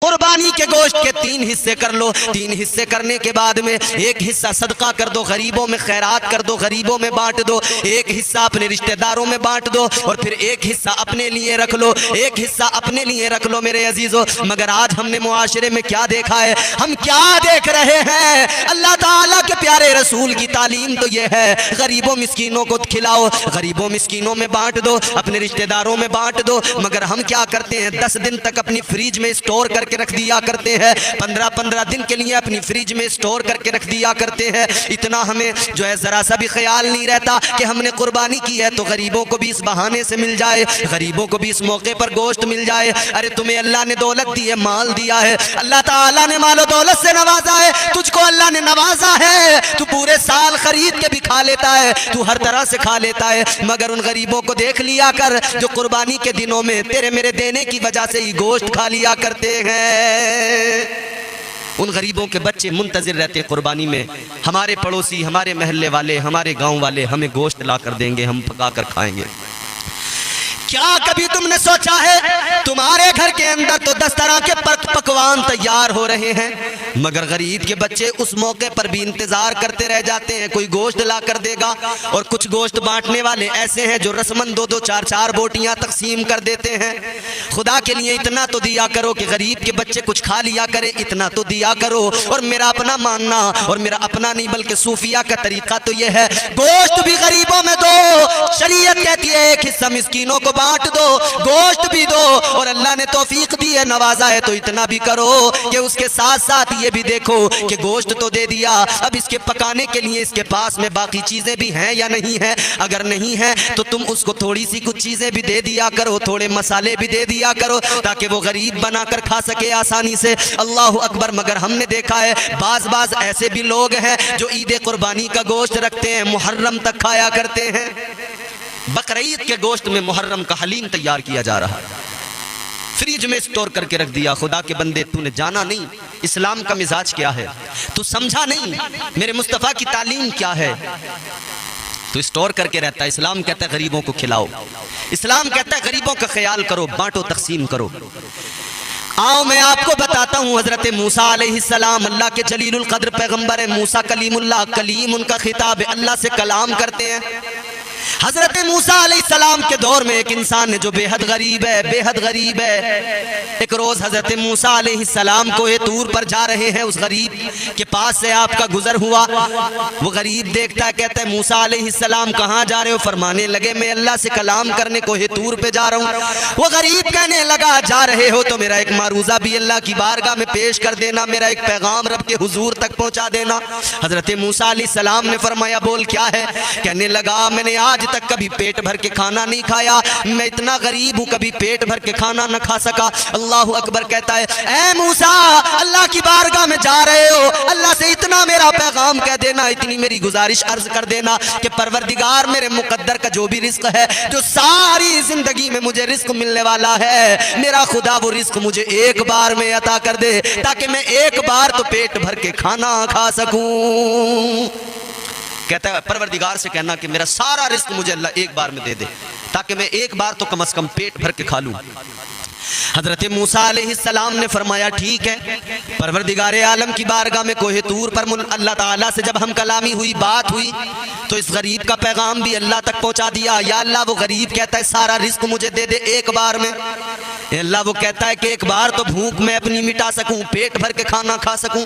कुर्बानी के गोश्त के 3 हिस्से कर लो। 3 हिस्से करने के बाद में एक हिस्सा सदका कर दो, गरीबों में खैरात कर दो, गरीबों में बांट दो। एक हिस्सा अपने रिश्तेदारों में बांट दो और फिर एक हिस्सा अपने लिए रख लो, एक हिस्सा अपने लिए रख लो मेरे अजीजों। मगर आज हमने मुआशरे में क्या देखा है, हम क्या देख रहे हैं? अल्लाह ताला के प्यारे रसूल की तालीम तो ये है, गरीबों मिस्कीनों को खिलाओ, गरीबों मिस्कीनों में बांट दो, अपने रिश्तेदारों में बांट दो। मगर हम क्या करते हैं, 10 दिन तक अपनी फ्रिज में स्टोर करके रख दिया करते हैं, 15-15 दिन के लिए अपनी फ्रिज में स्टोर करके रख दिया करते हैं। इतना हमें जो है जरा सा भी ख्याल नहीं रहता कि हमने कुर्बानी की है तो गरीबों को भी इस बहाने से मिल जाए, गरीबों को भी इस मौके पर गोश्त मिल जाए। अरे तुम्हें अल्लाह ने दौलत दी है, माल दिया है, अल्लाह ताला ने मालो दौलत से नवाजा है, तुझको अल्लाह ने नवाजा है, तू पूरे साल खरीद के भी खा लेता है, तू हर तरह से खा लेता है। मगर उन गरीबों को देख लिया कर जो कुर्बानी के दिनों में तेरे मेरे देने की वजह से ही गोश्त खा लिया करते हैं। उन गरीबों के बच्चे मुंतजिर रहते हैं कुर्बानी में, हमारे पड़ोसी, हमारे महल्ले वाले, हमारे गांव वाले हमें गोश्त ला कर देंगे, हम पका कर खाएंगे। क्या कभी तुमने सोचा है तुम्हारे घर के अंदर तो 10 तरह के पकवान तैयार हो रहे हैं, मगर गरीब के बच्चे उस मौके पर भी इंतजार करते रह जाते हैं, कोई गोश्त ला कर देगा। और कुछ गोश्त बांटने वाले ऐसे हैं जो रस्मन 2-2, 4-4 बोटियां तकसीम कर देते हैं। खुदा के लिए इतना तो दिया करो कि गरीब के बच्चे कुछ खा लिया करें, इतना तो दिया करो। और मेरा अपना मानना, और मेरा अपना नहीं बल्कि सूफिया का तरीका तो यह है, गोश्त भी गरीबों में दो। शरीयत कहती है एक हिस्सा मिस्कीनों को बांट दो, गोश्त भी दो। और अल्लाह ने तौफीक दी है, नवाजा है, तो इतना भी करो कि उसके साथ साथ ये भी देखो कि गोश्त तो दे दिया, अब इसके पकाने के लिए इसके पास में बाकी चीजें भी हैं या नहीं है। अगर नहीं है तो तुम उसको थोड़ी सी कुछ चीजें भी दे दिया करो, थोड़े मसाले भी दे दिया करो, ताकि वो गरीब बनाकर खा सके आसानी से। अल्लाह अकबर। मगर हमने देखा है बाज ऐसे भी लोग हैं जो ईद कुर्बानी का गोश्त रखते हैं, मुहर्रम तक खाया करते हैं। बकरीद के गोश्त में मुहर्रम का हलीम तैयार किया जा रहा है, फ्रिज में स्टोर करके रख दिया। खुदा के बंदे, तूने जाना नहीं इस्लाम का मिजाज क्या है, तू समझा नहीं मेरे मुस्तफ़ा की तालीम क्या है, तो स्टोर करके रहता है। इस्लाम कहता है गरीबों को खिलाओ, इस्लाम कहता है गरीबों का ख्याल करो, बांटो, तकसीम करो। आओ मैं आपको बताता हूँ, हजरत मूसा अलैहिस्सलाम अल्लाह के जलीलुल कद्र पैगंबर है। मूसा कलीमुल्लाह, कलीम उनका खिताब है, अल्लाह से कलाम करते हैं। हजरत मूसा अलैहिस्सलाम के दौर में एक इंसान है जो बेहद गरीब है, बेहद गरीब है। एक रोज हजरत मूसा अलैहिस्सलाम कोहे तूर पर जा रहे हैं, उस गरीब के पास से आपका गुजर हुआ। वो गरीब देखता है, कहता है मूसा अलैहिस्सलाम कहाँ जा रहे हो? फरमाने लगे मैं अल्लाह से कलाम करने कोहे तूर पे जा रहा हूँ। वो गरीब कहने लगा जा रहे हो तो मेरा एक मारूजा भी अल्लाह की बारगाह में पेश कर देना, मेरा एक पैगाम रब के हुजूर तक पहुँचा देना। हजरत मूसा अलैहिस्सलाम ने फरमाया बोल क्या है? कहने लगा मैंने आज तक कभी पेट भर के खाना नहीं खाया, मैं इतना गरीब हूँ कभी पेट भर के खाना न खा सका। अल्लाह अकबर। कहता है ऐ मूसा, अल्लाह की बारगाह में जा रहे हो, अल्लाह से इतना मेरा पैगाम कह देना, इतनी मेरी गुजारिश अर्ज कर देना कि परवरदिगार मेरे मुकद्दर का जो भी रिस्क है, जो सारी जिंदगी में मुझे रिस्क मिलने वाला है, मेरा खुदा वो रिस्क मुझे एक बार में अता कर दे, ताकि मैं एक बार तो पेट भर के खाना खा सकूं। कहता है परवरदिगार से कहना कि मेरा सारा रिस्क मुझे अल्लाह एक बार में दे दे, ताकि मैं एक बार तो कम से कम पेट भर के खा लूं। हजरत मूसा अलैहिस्सलाम ने फरमाया ठीक है। परवरदिगार आलम की बारगाह में कोहे तूर पर अल्लाह ताला से जब हम कलामी हुई, बात हुई, तो इस गरीब का पैगाम भी अल्लाह तक पहुंचा दिया। या अल्लाह, वो गरीब कहता है सारा रिस्क मुझे दे दे एक बार में। अल्लाह वो कहता है कि एक बार तो भूख मैं अपनी मिटा सकूं, पेट भर के खाना खा सकूं।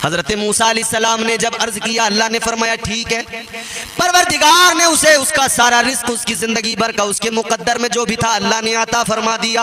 हजरत मूसा अलैहिस्सलाम ने जब अर्ज किया, अल्लाह ने फरमाया ठीक है। परवरदिगार ने उसे उसका सारा रिस्क, उसकी जिंदगी भर का, उसके मुकद्दर में जो भी था अल्लाह ने अता फरमा दिया।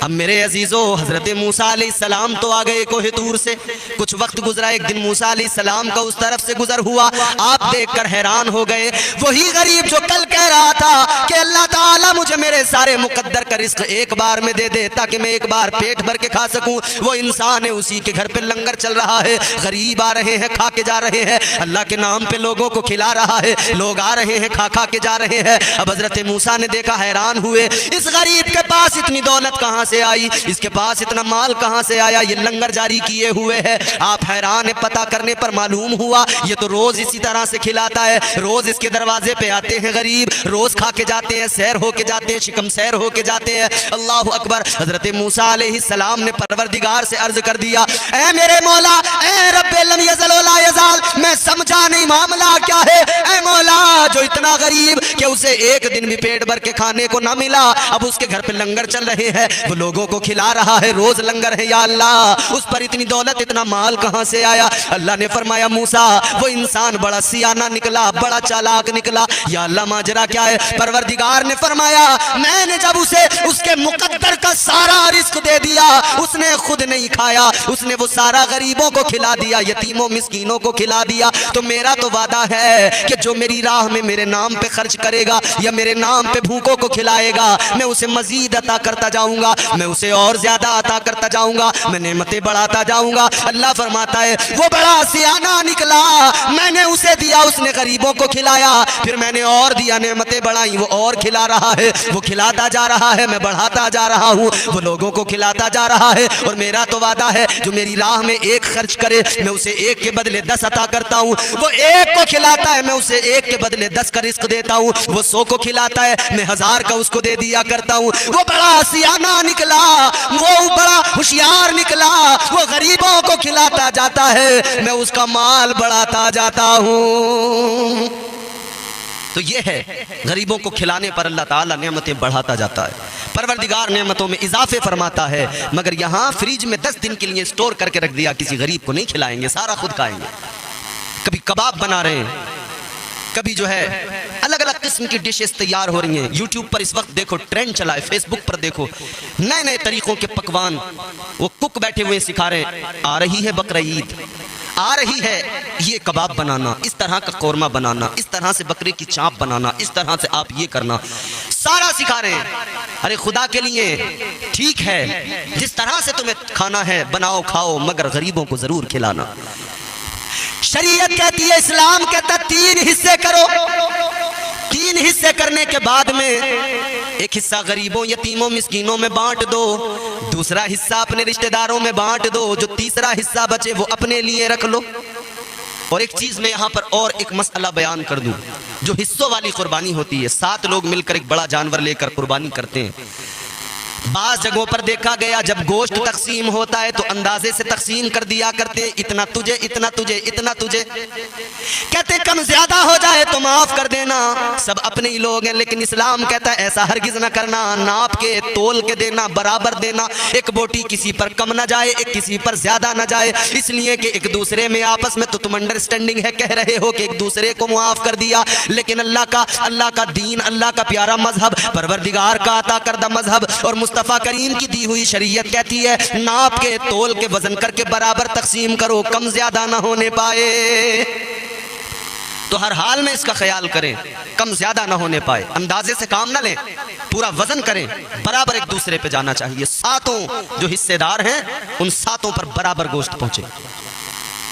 अब मेरे अजीजों, हजरत मूसा अलैहिस्सलाम तो आ गए कोहे तूर से। कुछ वक्त गुजरा, एक दिन मूसा अलैहिस्सलाम का उस तरफ से गुजर हुआ, आप देखकर हैरान हो गए। वही गरीब जो कल कह रहा था कि अल्लाह ताला मुझे मेरे सारे मुकद्दर का रिस्क एक बार में दे दे, ताकि मैं एक बार पेट भर के खा सकूं, वो इंसान है, उसी के घर पे लंगर चल रहा है, गरीब आ रहे हैं, खा के जा रहे हैं, अल्लाह के नाम पे लोगों को खिला रहा है, लोग आ रहे हैं, खा खा के जा रहे हैं। अब हजरत मूसा ने देखा, हैरान हुए, इस गरीब के पास इतनी दौलत कहां से आई, इसके पास इतना माल कहां से आया, ये लंगर जारी किए हुए है। आप हैरान है, पता करने पर मालूम हुआ ये तो रोज इसी तरह से खिलाता है, रोज इसके दरवाजे पे आते हैं गरीब, गरीब रोज खा के जाते हैं, सैर होके जाते हैं, शिकम सैर होके जाते हैं। अल्लाह अकबर। हजरत मूसा अलैहिस्सलाम ने परवरदिगार से अर्ज कर दिया, ऐ मेरे मौला, ऐ रब्बे लम यज़ल व ला यज़ाल, मैं समझा नहीं मामला क्या है। ऐ मौला, जो इतना गरीब कि उसे एक दिन भी पेट भर के खाने को ना मिला, अब उसके घर पे लंगर चल रहे हैं, वो लोगों को खिला रहा है, रोज लंगर है। या अल्लाह, उस पर इतनी दौलत, इतना माल कहां से आया? अल्लाह ने फरमाया, मूसा वो इंसान बड़ा सियाना निकला, बड़ा चालाक निकला। या अल्लाह, माजरा क्या है? परवरदिगार ने फरमाया, मैंने जब उसे उसके मुकद्दर का सारा रिस्क दे दिया, उसने खुद नहीं खाया, उसने वो सारा गरीबों को खिला दिया, यतीमों मिस्कीनों को खिला दिया। तो मेरा तो वादा है कि जो मेरी राह में मेरे नाम पे खर्च करेगा या मेरे नाम पे भूखों को खिलाएगा, मैं उसे मजीद अता करता जाऊंगा, मैं उसे और ज्यादा अता करता जाऊंगा, मैं नेमतें बढ़ाता जाऊंगा। अल्लाह फरमाता है, वो बड़ा सियाना निकला, मैंने उसे दिया, उसने गरीबों को खिलाया, फिर मैंने और दिया, नेमतें बढ़ाई, वो और खिला रहा है, वो खिलाता जा रहा है, मैं बढ़ाता जा रहा हूँ, वो लोगों को खिलाता जा रहा है। और मेरा तो वादा है, जो मेरी राह में एक खर्च करे, मैं उसे एक के बदले 10 अता करता हूँ। वो एक को खिलाता है, मैं उसे एक के बदले 10 का रिस्क देता हूँ। वो 100 को खिलाता है, मैं 1000 का उसको दे दिया करता हूँ। वो बड़ा सियाना निकला, वो बड़ा होशियार निकला, वो गरीबों को खिलाता जाता है, मैं उसका माल बढ़ाता जाता हूँ। तो ये है, गरीबों को खिलाने पर अल्लाह ताला नेमतें बढ़ाता जाता है, परवरदिगार नेमतों में इजाफे फरमाता है। मगर यहाँ फ्रिज में 10 दिन के लिए स्टोर करके रख दिया, किसी गरीब को नहीं खिलाएंगे, सारा खुद खाएंगे। कभी कबाब बना रहे हैं, कभी जो है अलग अलग किस्म की डिशेस तैयार हो रही हैं। यूट्यूब पर इस वक्त देखो ट्रेंड चला है, फेसबुक पर देखो नए नए तरीकों के पकवान, वो कुक बैठे हुए सिखा रहे हैं। आ रही है बकरा ईद, आ रही है, ये कबाब बनाना, इस तरह का कौरमा बनाना, इस तरह से बकरे की चाप बनाना, इस तरह से आप ये करना, सारा सिखा रहे हैं। अरे खुदा के लिए ठीक है, जिस तरह से तुम्हें खाना है बनाओ खाओ, मगर गरीबों को जरूर खिलाना। शरीयत कहती है, इस्लाम कहता है 3 हिस्से करो। 3 हिस्से करने के बाद में एक हिस्सा गरीबों यतीमों मिस्कीनों में बांट दो, दूसरा हिस्सा अपने रिश्तेदारों में बांट दो, जो तीसरा हिस्सा बचे वो अपने लिए रख लो। और एक चीज मैं यहाँ पर और एक मसला बयान कर दूं, जो हिस्सों वाली कुर्बानी होती है, 7 लोग मिलकर एक बड़ा जानवर लेकर कुर्बानी करते हैं। बास जगहों पर देखा गया, जब गोश्त तकसीम होता है तो अंदाजे से तकसीम कर दिया करते, इतना तुझे, इतना तुझे, इतना तुझे। कहते कम ज्यादा हो जाए तो माफ कर देना, सब अपने ही लोग हैं। लेकिन इस्लाम कहता है ऐसा हरगिज ना करना, नाप के तोल के देना, बराबर देना। एक बोटी किसी पर कम ना जाए, एक किसी पर ज्यादा ना जाए, इसलिए कि एक दूसरे में आपस में तो तुम अंडरस्टैंडिंग है, कह रहे हो कि एक दूसरे को माफ कर दिया। लेकिन अल्लाह का दीन, अल्लाह का प्यारा मजहब, परवरदिगार का अता करदा मजहब और मुस्तफ़ा करीम की दी हुई शरीयत कहती है, नाप के तोल के वजन करके बराबर तकसीम करो, कम ज्यादा ना होने पाए। तो हर हाल में इसका ख्याल करें, कम ज्यादा ना होने पाए, अंदाजे से काम ना लें, पूरा वजन करें, बराबर एक दूसरे पे जाना चाहिए। 7 जो हिस्सेदार हैं उन 7 पर बराबर गोश्त पहुंचे।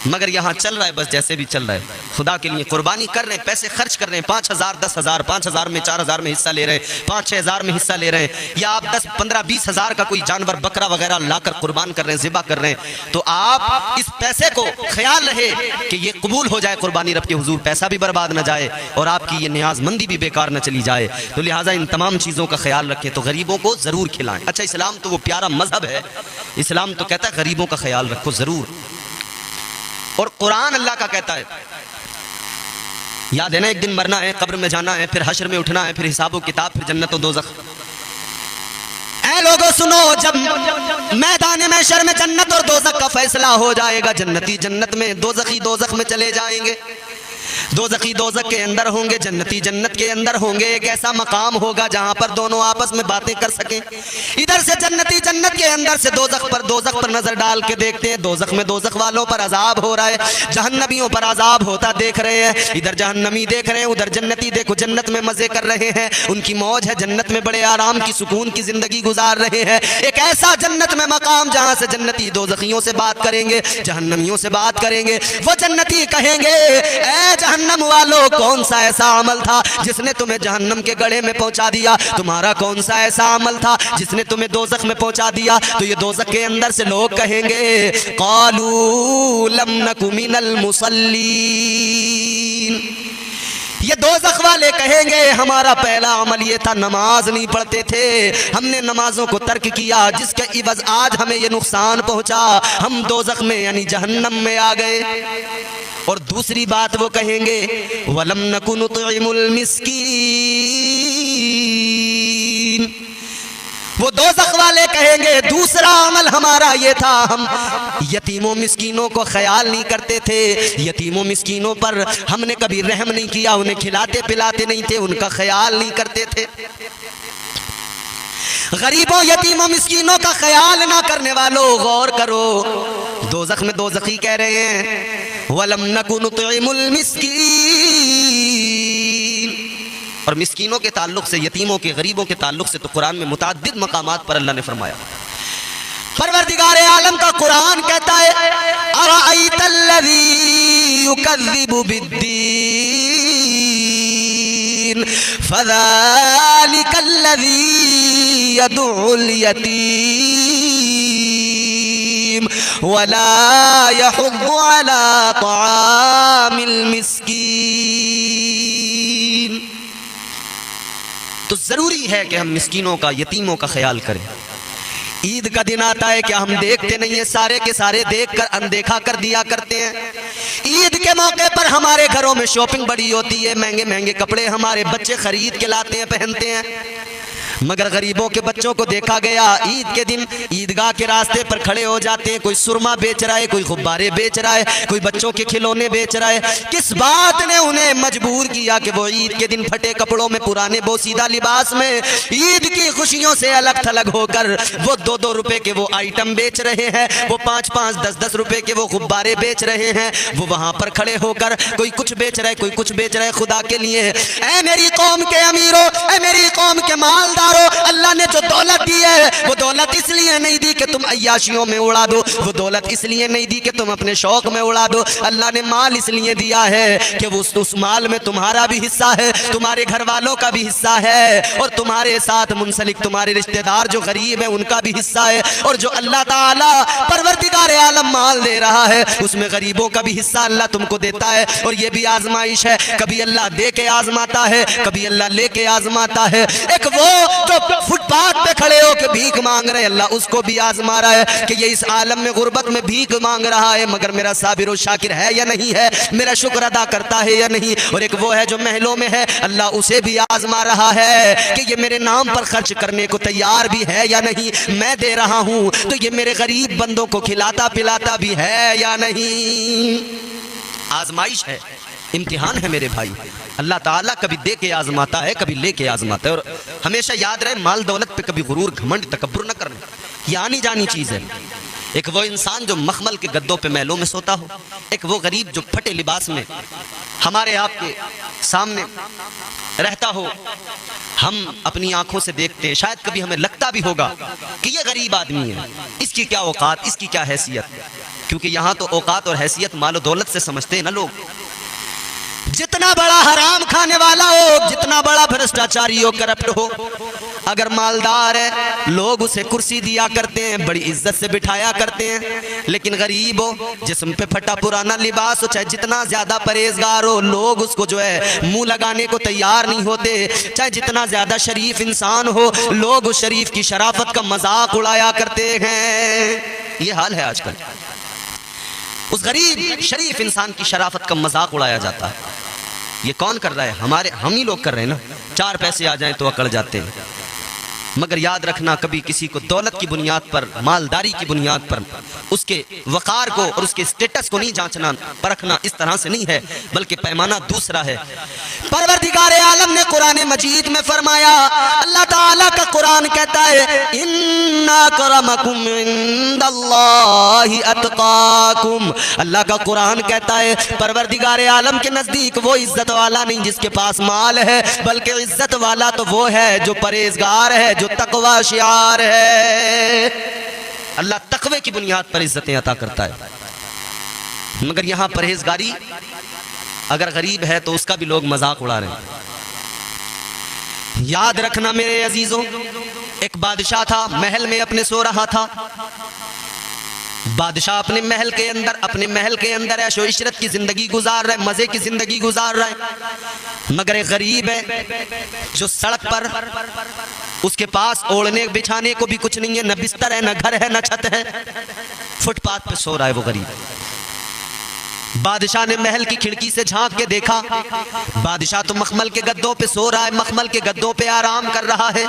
मगर यहाँ चल रहा है बस जैसे भी चल रहा है, खुदा के लिए कुर्बानी कर रहे हैं, पैसे खर्च कर रहे हैं, 5000 10,000, 5000 में 4000 में हिस्सा ले रहे हैं, 5-6 हजार में हिस्सा ले रहे हैं, या आप 10, 15, 20 हजार का कोई जानवर बकरा वगैरह लाकर कुर्बान कर रहे हैं, ज़िबा कर रहे हैं, तो आप इस पैसे को ख्याल रहे कि ये कबूल हो जाए कुर्बानी रब के हुजूर, पैसा भी बर्बाद न जाए और आपकी ये न्याजमंदी भी बेकार न चली जाए। तो लिहाजा इन तमाम चीज़ों का ख्याल रखें, तो गरीबों को ज़रूर खिलाएं। अच्छा, इस्लाम तो वो प्यारा मजहब है, इस्लाम तो कहता है गरीबों का ख्याल रखो ज़रूर। और कुरान अल्लाह का कहता है, याद है ना, एक दिन मरना है, कब्र में जाना है, फिर हश्र में उठना है, फिर हिसाब किताब, फिर जन्नत और दोज़ख। ऐ लोगों सुनो, जब मैदान महशर में जन्नत और दोज़ख का फैसला हो जाएगा, जन्नती जन्नत में, दोज़खी दोज़ख में चले जाएंगे, दोज़खी दोज़ख के अंदर होंगे, जन्नती जन्नत के अंदर होंगे। एक ऐसा मकाम होगा जहां पर दोनों आपस में बातें कर सकें। इधर से जन्नती जन्नत के अंदर से दोज़ख पर नजर डाल के देखते हैं, दोज़ख में दोज़ख वालों पर अजाब हो रहा है, जहन्नमियों पर अजाब होता देख रहे हैं। इधर जहन्नमी देख रहे हैं, उधर जन्नती देखो जन्नत में मजे कर रहे हैं, उनकी मौज है, जन्नत में बड़े आराम की सुकून की जिंदगी गुजार रहे हैं। एक ऐसा जन्नत में मकाम जहां से जन्नती दोज़खियों से बात करेंगे, जहन्नमियों से बात करेंगे। वो जन्नती कहेंगे, ऐ जहन्नम वालों, कौन सा ऐसा अमल था जिसने तुम्हें जहन्नम के गड्ढे में पहुंचा दिया? तुम्हारा कौन सा ऐसा अमल था जिसने तुम्हें दोज़ख में पहुंचा दिया? तो ये दोज़ख के अंदर से लोग कहेंगे, क़ालू लम नकु मिनल मुसल्लीन, ये दोज़ख वाले कहेंगे हमारा पहला अमल ये था, नमाज नहीं पढ़ते थे, हमने नमाजों को तर्क किया, जिसके इवज़ आज हमें ये नुकसान पहुंचा, हम दोज़ख में यानी जहन्नम में आ गए। और दूसरी बात वो कहेंगे वलम नकु नुतइमुल मिस्कीन, वो दोज़ख वाले कहेंगे दूसरा अमल हमारा ये था, हम यतीमों मिस्कीनों को ख्याल नहीं करते थे, यतीमों मिस्कीनों पर हमने कभी रहम नहीं किया, उन्हें खिलाते पिलाते नहीं थे, उनका ख्याल नहीं करते थे। गरीबों यतीमों मिस्कीनों का ख्याल ना करने वालों गौर करो, दोज़ख में दोज़खी कह रहे हैं वलम नकु नुतइमुल मिस्कीन। और मिस्कीनों के ताल्लुक से, यतीमों के, गरीबों के ताल्लुक से तो कुरान में मुताद्दिद मकामात पर अल्लाह ने फरमाया। परवरदिगार आलम का कुरान कहता है अरअयतल्लज़ी युकज़्ज़िबु बिद्दीन फ़ज़ालिकल्लज़ी यदउल यतीम वला यहुद्दु अला तआमिल मिस्कीन। तो जरूरी है कि हम मिस्कीनों का, यतीमों का ख्याल करें। ईद का दिन आता है, क्या हम देखते नहीं है? सारे के सारे देखकर अनदेखा कर दिया करते हैं। ईद के मौके पर हमारे घरों में शॉपिंग बड़ी होती है, महंगे महंगे कपड़े हमारे बच्चे खरीद के लाते हैं, पहनते हैं, मगर गरीबों के बच्चों को देखा गया ईद के दिन ईदगाह के रास्ते पर खड़े हो जाते हैं, कोई सुरमा बेच रहा है, कोई गुब्बारे बेच रहा है, कोई बच्चों के खिलौने बेच रहा है। किस बात ने उन्हें मजबूर किया कि वो ईद के दिन फटे कपड़ों में, पुराने बोसीदा लिबास में, ईद की खुशियों से अलग थलग होकर वो 2-2 रुपए के वो आइटम बेच रहे हैं, वो 5-5, 10-10 रुपए के वो गुब्बारे बेच रहे हैं। वो वहां पर खड़े होकर कोई कुछ बेच रहा है, कोई कुछ बेच रहा है। खुदा के लिए ऐ मेरी कौम के अमीरों, ऐ मेरी कौम के मालदार, अल्लाह ने जो दौलत दी है वो दौलत इसलिए नहीं दी कि तुम अय्याशियों में उड़ा दो, वो दौलत इसलिए नहीं दी कि तुम अपने शौक में उड़ा दो। अल्लाह ने माल इसलिए दिया है कि उस माल में तुम्हारा भी हिस्सा है, तुम्हारे घर वालों का भी हिस्सा है, और तुम्हारे साथ मुंसलिक तुम्हारे रिश्तेदार जो गरीब है उनका भी हिस्सा है। और जो अल्लाह ताला परवरदिगार आलम माल दे रहा है उसमें गरीबों का भी हिस्सा अल्लाह तुमको देता है। और ये भी आजमाइश है, कभी अल्लाह दे के आजमाता है, कभी अल्लाह लेके आजमाता है। एक वो जो फुटपाथ पे खड़े हो के भीख मांग रहे, अल्लाह उसको भी आजमा रहा है कि ये इस आलम में गुर्बत में भीख मांग रहा है, मगर मेरा साबिर और शाकिर है या नहीं है, मेरा शुक्र अदा करता है या नहीं। और एक वो है जो महलों में है, अल्लाह उसे भी आजमा रहा है कि ये मेरे नाम पर खर्च करने को तैयार भी है या नहीं, मैं दे रहा हूं तो ये मेरे गरीब बंदों को खिलाता पिलाता भी है या नहीं। आजमाइश है, इम्तिहान है मेरे भाई। अल्लाह ताला कभी दे के आजमाता है, कभी ले के आजमाता है। और हमेशा याद रहे, माल दौलत पे कभी गुरूर घमंड तकब्बुर न करना, ये आनी जानी चीज़ है। एक वो इंसान जो मखमल के गद्दों पे महलों में सोता हो, एक वो गरीब जो फटे लिबास में हमारे आपके सामने रहता हो, हम अपनी आंखों से देखते हैं, शायद कभी हमें लगता भी होगा कि ये गरीब आदमी है, इसकी क्या औकात, इसकी क्या हैसियत, क्योंकि यहाँ तो औकात और हैसियत मालो दौलत से समझते हैं ना लोग। जितना बड़ा हराम खाने वाला हो, जितना बड़ा भ्रष्टाचारी हो, करप्ट हो, अगर मालदार है लोग उसे कुर्सी दिया करते हैं, बड़ी इज्जत से बिठाया करते हैं। लेकिन गरीब हो, जिस्म पे फटा पुराना लिबास हो, चाहे जितना ज्यादा परहेजगार हो, लोग उसको जो है मुंह लगाने को तैयार नहीं होते। चाहे जितना ज्यादा शरीफ इंसान हो, लोग उस शरीफ की शराफत का मजाक उड़ाया करते हैं। ये हाल है आजकल, उस गरीब शरीफ इंसान की शराफत का मजाक उड़ाया जाता है। ये कौन कर रहा है? हम ही लोग कर रहे हैं ना। 4 पैसे आ जाएं तो अकड़ जाते हैं। मगर याद रखना, कभी किसी को दौलत की बुनियाद पर, मालदारी की बुनियाद पर उसके वकार को और उसके स्टेटस को नहीं जांचना परखना इस तरह से नहीं है, बल्कि पैमाना दूसरा है। परवरदिगार आलम ने कुरान मजीद में फरमाया, अल्लाह ताला का कुरान कहता है इन्ना करमकुम इंदल्लाहि अतकाकुम। अल्लाह का कुरान कहता है परवरदिगार आलम के नजदीक वो इज्जत वाला नहीं जिसके पास माल है, बल्कि इज्जत वाला तो वो है जो परहेजगार है, जो तकवा शियार है। अल्लाह तकवे की बुनियाद पर इज्जतें अता करता है। मगर यहां परहेजगारी अगर गरीब है तो उसका भी लोग मजाक उड़ा रहे हैं। याद रखना मेरे अजीजों, एक बादशाह था, महल में अपने सो रहा था। बादशाह अपने महल के अंदर ऐशो इशरत की जिंदगी गुजार रहा है, मजे की जिंदगी गुजार रहा है। मगर एक गरीब है जो सड़क पर, उसके पास ओढ़ने बिछाने को भी कुछ नहीं है, न बिस्तर है, न घर है, न छत है, फुटपाथ पे सो रहा है वो गरीब। बादशाह ने महल की खिड़की से झांक के देखा, बादशाह तो मखमल के गद्दों पे सो रहा है, मखमल के गद्दों पे आराम कर रहा है,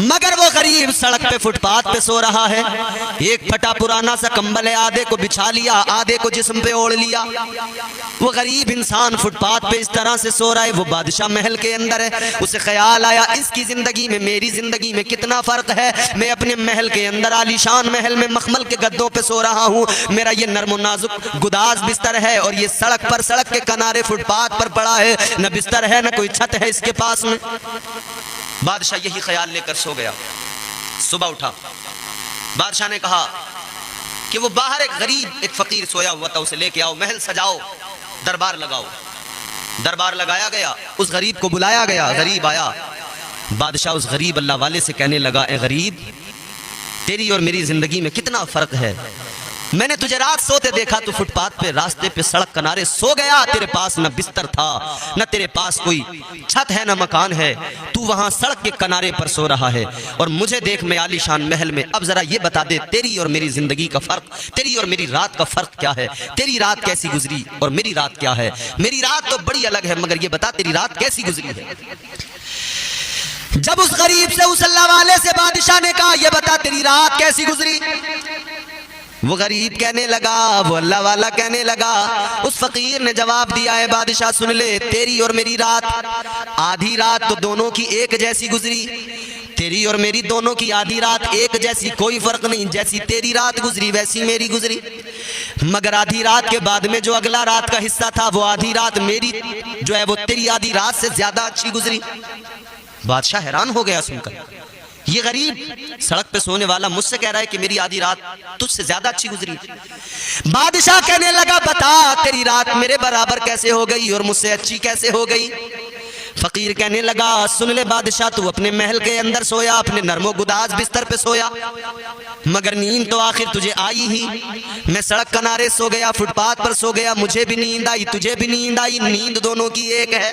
मगर वो गरीब सड़क पे फुटपाथ पे सो रहा है। एक फटा पुराना सा कंबल है, आधे को बिछा लिया, आधे को जिस्म पे ओढ़ लिया। वो गरीब इंसान फुटपाथ पे इस तरह से सो रहा है। वो बादशाह महल के अंदर है, उसे ख्याल आया इसकी जिंदगी में मेरी जिंदगी में कितना फर्क है। मैं अपने महल के अंदर आलीशान महल में मखमल के गद्दों पे सो रहा हूँ, मेरा ये नर्म नाजुक गुदाज बिस्तर है, और ये सड़क के किनारे फुटपाथ पर पड़ा है, न बिस्तर है, न कोई छत है इसके पास में। बादशाह यही ख्याल लेकर सो गया। सुबह उठा, बादशाह ने कहा कि वो बाहर एक गरीब, एक फकीर सोया हुआ था, उसे लेके आओ, महल सजाओ, दरबार लगाओ। दरबार लगाया गया, उस गरीब को बुलाया गया, गरीब आया। बादशाह उस गरीब अल्लाह वाले से कहने लगा, ए गरीब, तेरी और मेरी जिंदगी में कितना फर्क है। मैंने तुझे रात सोते देखा, तू फुटपाथ पे, रास्ते पे, सड़क किनारे सो गया। तेरे पास न बिस्तर था, न तेरे पास कोई छत है, न मकान है, तू वहां सड़क के किनारे पर सो रहा है। और मुझे देख, मैं आलीशान महल में। अब जरा ये बता दे, तेरी और मेरी जिंदगी का फर्क, तेरी और मेरी रात का फर्क क्या है? तेरी रात कैसी गुजरी और मेरी रात क्या है? मेरी रात तो बड़ी अलग है, मगर ये बता तेरी रात कैसी गुजरी है। जब उस गरीब से, उस अल्लाह वाले से बादशाह ने कहा, ये बता तेरी रात कैसी गुजरी, वो गरीब कहने लगा, वो अल्लाह वाला कहने लगा, उस फकीर ने जवाब दिया है, बादशाह सुन ले, तेरी और मेरी रात, आधी रात तो दोनों की एक जैसी गुजरी, तेरी और मेरी दोनों की आधी रात एक जैसी, कोई फर्क नहीं। जैसी तेरी रात गुजरी वैसी मेरी गुजरी, मगर आधी रात के बाद में जो अगला रात का हिस्सा था, वो आधी रात मेरी जो है वो तेरी आधी रात से ज्यादा अच्छी गुजरी। बादशाह हैरान हो गया सुनकर, ये गरीब सड़क पे सोने वाला मुझसे कह रहा है कि मेरी आधी रात तुझसे ज्यादा अच्छी गुजरी। बादशाह कहने लगा, बता तेरी रात मेरे बराबर कैसे हो गई और मुझसे अच्छी कैसे हो गई। फकीर कहने लगा, सुन ले बादशाह, तू अपने महल के अंदर सोया, अपने नरमो गुदाज बिस्तर पे सोया, मगर नींद तो आखिर तुझे आई ही। मैं सड़क किनारे सो गया, फुटपाथ पर सो गया, मुझे भी नींद आई, तुझे भी नींद आई, नींद दोनों की एक है।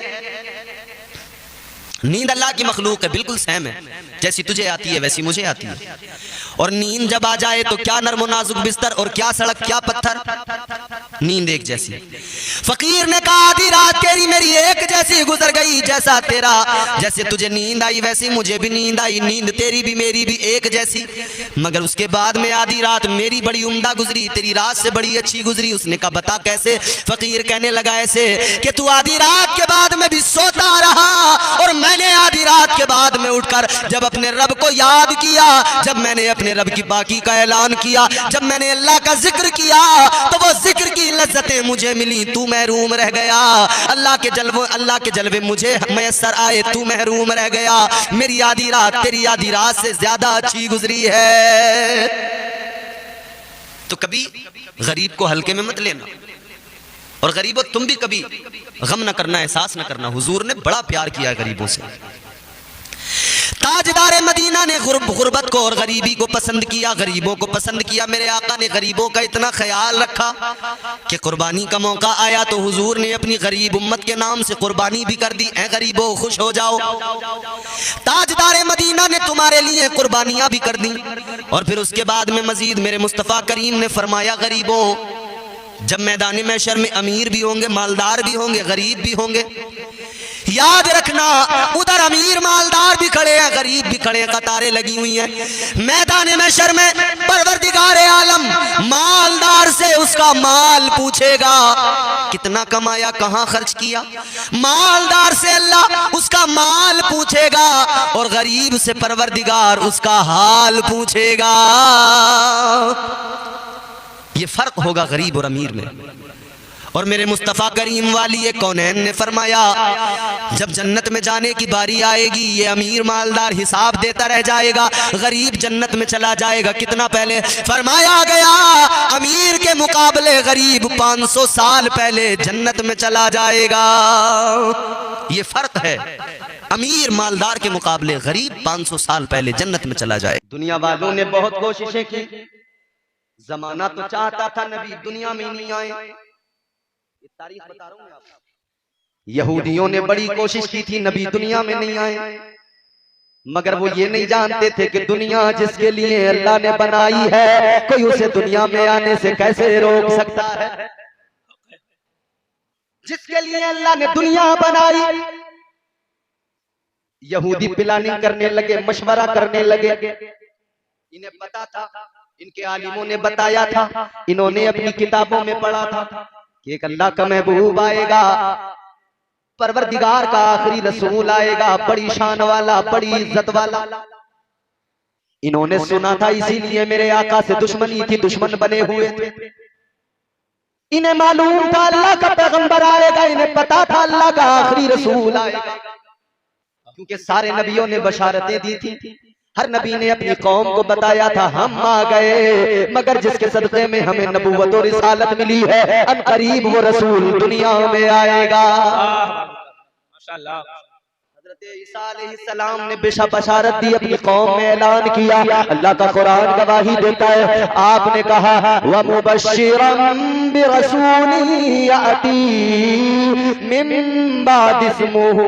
नींद अल्लाह की मखलूक है, बिल्कुल सेम है, जैसी तुझे आती है वैसी मुझे आती है। और नींद जब आ जाए तो क्या नरमो नाजुक बिस्तर और क्या सड़क, क्या पत्थर, नींद एक जैसी। फकीर ने कहा, आधी रात तेरी मेरी एक जैसी गुजर गई, जैसा तेरा, जैसे तुझे नींद आई वैसे मुझे भी नींद आई, नींद तेरी भी मेरी भी एक जैसी, मगर उसके बाद में आधी रात मेरी बड़ी उम्दा गुजरी, तेरी रात से बड़ी अच्छी गुजरी। उसने कहा, बता कैसे? फकीर कहने लगा, ऐसे कि तू आधी रात के बाद में भी सोता रहा, और मैंने आधी रात के बाद में उठकर जब अपने रब को याद किया, जब मैंने अपने रब की बाकी का ऐलान किया, जब मैंने अल्लाह का जिक्र किया, तो वो जिक्र की लज्जतें मुझे मिली, तू महरूम रह गया। अल्लाह के जलवे मुझे मैसर आए, तू महरूम रह गया। मेरी आधी रात तेरी आधी रात से ज्यादा अच्छी गुजरी है। तो कभी गरीब को हल्के में मत लेना, और गरीबों तुम भी कभी गम न करना, एहसास न करना। हुजूर ने बड़ा प्यार किया गरीबों से। ताजदार मदीना ने गुर्बत को और गरीबी को पसंद किया, गरीबों को पसंद किया। मेरे आका ने गरीबों का इतना ख्याल रखा कि कुर्बानी का मौका आया तो हुजूर ने अपनी गरीब उम्मत के नाम से कुर्बानी भी कर दी। ऐ गरीबों खुश हो जाओ, ताजदार मदीना ने तुम्हारे लिए कुर्बानियां भी कर दी। और फिर उसके बाद में मजीद मेरे मुस्तफ़ा करीम ने फरमाया, गरीबों जब मैदान महशर में अमीर भी होंगे, मालदार भी होंगे, गरीब भी होंगे, याद रखना उधर अमीर मालदार भी खड़े हैं, गरीब भी खड़े हैं, कतारें लगी हुई हैं। मैदान महशर में परवरदिगार आलम मालदार से उसका माल पूछेगा, कितना कमाया, कहां खर्च किया। मालदार से अल्लाह उसका माल पूछेगा, और गरीब से परवरदिगार उसका हाल पूछेगा। ये फर्क होगा गरीब और अमीर में। और मेरे मुस्तफ़ा करीम वाली कौनैन ने फरमाया, जब जन्नत में जाने की बारी आएगी, ये अमीर मालदार हिसाब देता रह जाएगा, गरीब जन्नत में चला जाएगा। कितना पहले फरमाया गया, अमीर के मुकाबले गरीब 500 साल पहले जन्नत में चला जाएगा। ये फर्क है, अमीर मालदार के मुकाबले गरीब 500 साल पहले जन्नत में चला जाए। दुनिया वालों ने बहुत कोशिशें की, जमाना तो चाहता था नबी दुनिया में नहीं आए। ये तारीख बता रहा हूं मैं आपको। यहूदियों ने बड़ी कोशिश की थी नबी दुनिया में नहीं आए, मगर वो ये नहीं जानते थे कि दुनिया जिसके लिए अल्लाह ने बनाई है, कोई उसे दुनिया में आने से कैसे रोक सकता है। जिसके लिए अल्लाह ने दुनिया बनाई, यहूदी प्लानिंग करने लगे, मशवरा करने लगे। इन्हें पता था, इनके आलिमों ने बताया था, इन्होंने अपनी किताबों में पढ़ा था कि एक अल्लाह का महबूब आएगा, परवरदिगार का आखिरी रसूल आएगा, बड़ी शान वाला, बड़ी इज्जत वाला। इन्होंने सुना था, इसीलिए मेरे आका से दुश्मनी थी, दुश्मन बने हुए थे। इन्हें मालूम था अल्लाह का पैगंबर आएगा, इन्हें पता था अल्लाह का आखिरी रसूल आएगा, क्योंकि सारे नबियों ने बशारतें दी थी। हर नबी ने अपनी कौम को बताया था हम आ गए, मगर जिसके सदक़े में हमें नबूवत और रिसालत मिली है, अनकरीब वो रसूल दुनिया में आएगा। माशाअल्लाह। हज़रत ईसा अलैहिस्सलाम ने बशारत दी, अपनी कौम में ऐलान किया। अल्लाह का कुरान गवाही देता है, आपने कहा व मुबश्शिरन बिरसूलिन याती मिन बाद इस्मुहु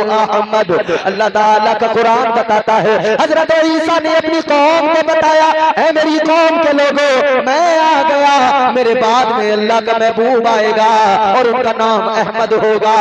अहमद। अल्लाह ताला का कुरान बताता है, हजरत ईसा ने अपनी कौम को बताया, ऐ मेरी कौम के लोगों, मैं आ गया, मेरे बाद में अल्लाह का महबूब आएगा और उनका नाम अहमद होगा।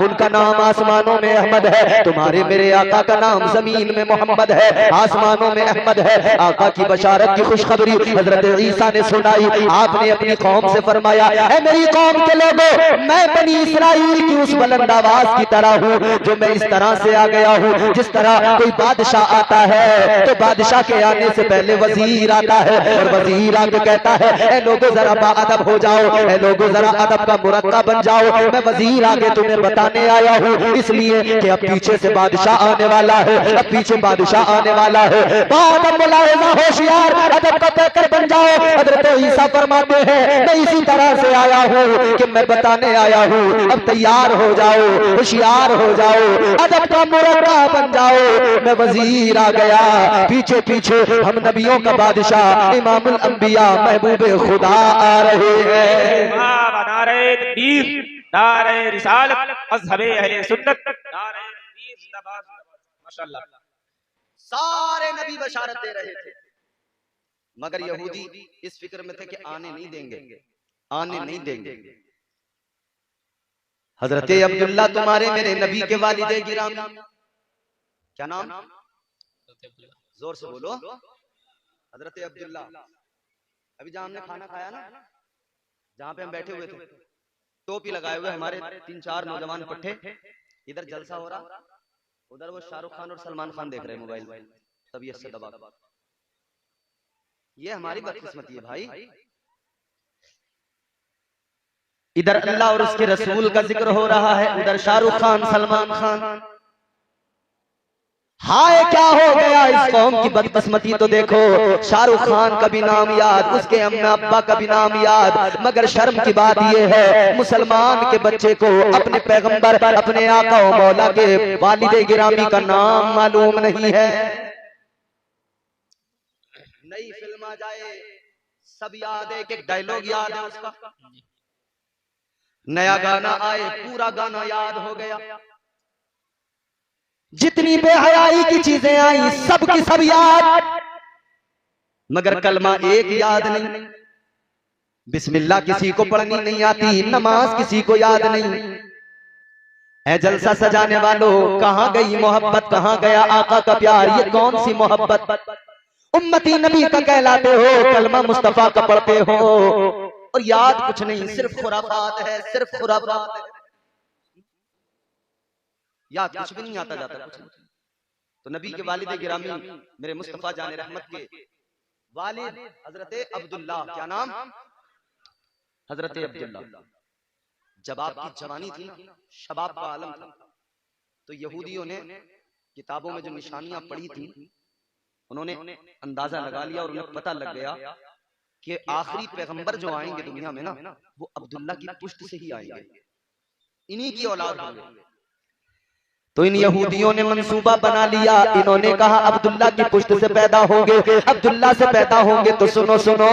उनका नाम आसमानों में अहमद है, तुम्हारे मेरे आका का नाम जमीन में मोहम्मद है, आसमानों में अहमद है। आका की बशारत की खुशखबरी हजरत ईसा ने सुनाई। आपने अपनी कौम से फरमाया, ऐ मेरी कौम के लोगों, मैं बनी इसराइल की उस बुलंद आवाज की तरह हूँ, जो मैं इस तरह से आ गया हूँ, जिस तरह कोई बादशाह आता है तो बादशाह के आने से पहले वजीर आता है, और वजीर आके कहता है, ऐ लोगों जरा बाअदब हो जाओ, ऐ लोगों जरा अदब का मुरक्का बन जाओ, मैं वजीर आगे तुम्हें बताने आया हूँ, इसलिए कि अब पीछे से बादशाह आने वाला है, अब पीछे बादशाह आने वाला है। बाअदब मुलाहिजा होशियार, अदब का पैकर बन जाओ। हजरत ईसा फरमाते हैं, मैं इसी तरह से आया हूँ कि मैं बताने आया हूँ, अब तैयार हो जाओ, होशियार हो जाओ, अदब का मुरक्का बन जाओ, मैं वजीर आ गया। पीछे पीछे हम नबियों का बादशाह इमामुल अंबिया महबूबे खुदा आ रहे हैं। नारे तकबीर, नारे रिसालत, मज़हबे अहले सुन्नत, नारे तकबीर जिंदाबाद। माशाअल्लाह। सारे नबी बशारत दे रहे थे, मगर यहूदी इस फिक्र में थे कि आने नहीं देंगे, आने नहीं देंगे। हजरत अब्दुल्ला तुम्हारे मेरे नबी के वालिदे गिरामी, क्या नाम, जोर से बोलो, हजरत अब्दुल्ला। अभी जहां हमने खाना खाया ना, जहां पे हम बैठे हुए थे, टोपी लगाए हुए हमारे 3-4 नौजवान पट्टे, इधर जलसा हो रहा, उधर वो शाहरुख खान और सलमान खान देख रहे हैं मोबाइल में, तबीयत से दबा। ये हमारी बदकिस्मती है भाई। इधर अल्लाह और उसके रसूल का जिक्र हो रहा है, उधर शाहरुख खान, सलमान खान। हाय क्या हो गया इस कौम की बदकिस्मती। तो देखो, शाहरुख खान का भी नाम याद, उसके अम्मा अब्बा का भी नाम याद, मगर शर्म की बात यह है, मुसलमान के बच्चे को अपने पैगंबर, अपने आका और मौला के वालिदे गिरामी का नाम मालूम नहीं है। नई फिल्म आ जाए, सब याद है, एक डायलॉग याद है उसका, नया गाना आए, पूरा गाना याद हो गया। जितनी बेहयाई की चीजें आई, सब की सब याद, मगर कलमा एक याद नहीं। बिस्मिल्लाह किसी को पढ़नी नहीं आती, नमाज किसी को याद नहीं। ऐ जलसा सजाने वालों, कहां गई मोहब्बत, कहां गया आका का प्यार, ये कौन सी मोहब्बत। उम्मती नबी का कहलाते हो, कलमा मुस्तफा का पढ़ते हो, और याद कुछ नहीं, सिर्फ खुराफात है, सिर्फ खुराफात है। याद कुछ भी नहीं आता जाता कुछ नहीं। तो नबी के वालिद गिरामी मेरे मुस्तफा जाने रहमत के वालिद हजरत अब्दुल्ला, क्या नाम, हजरत अब्दुल्ला। जब आपकी जवानी थी ना, शबाब का आलम था, तो यहूदियों ने किताबों में जो निशानियां पढ़ी थी, उन्होंने अंदाजा लगा लिया और उन्हें पता लग गया कि आखिरी पैगंबर जो आएंगे दुनिया में ना, वो अब्दुल्ला की पुष्ट से ही आएंगे, इन्हीं की औलाद होंगे। तो इन यहूदियों ने मंसूबा बना लिया, इन्होंने कहा अब्दुल्ला की पुश्त से पैदा होंगे, अब्दुल्ला से पैदा होंगे तो सुनो सुनो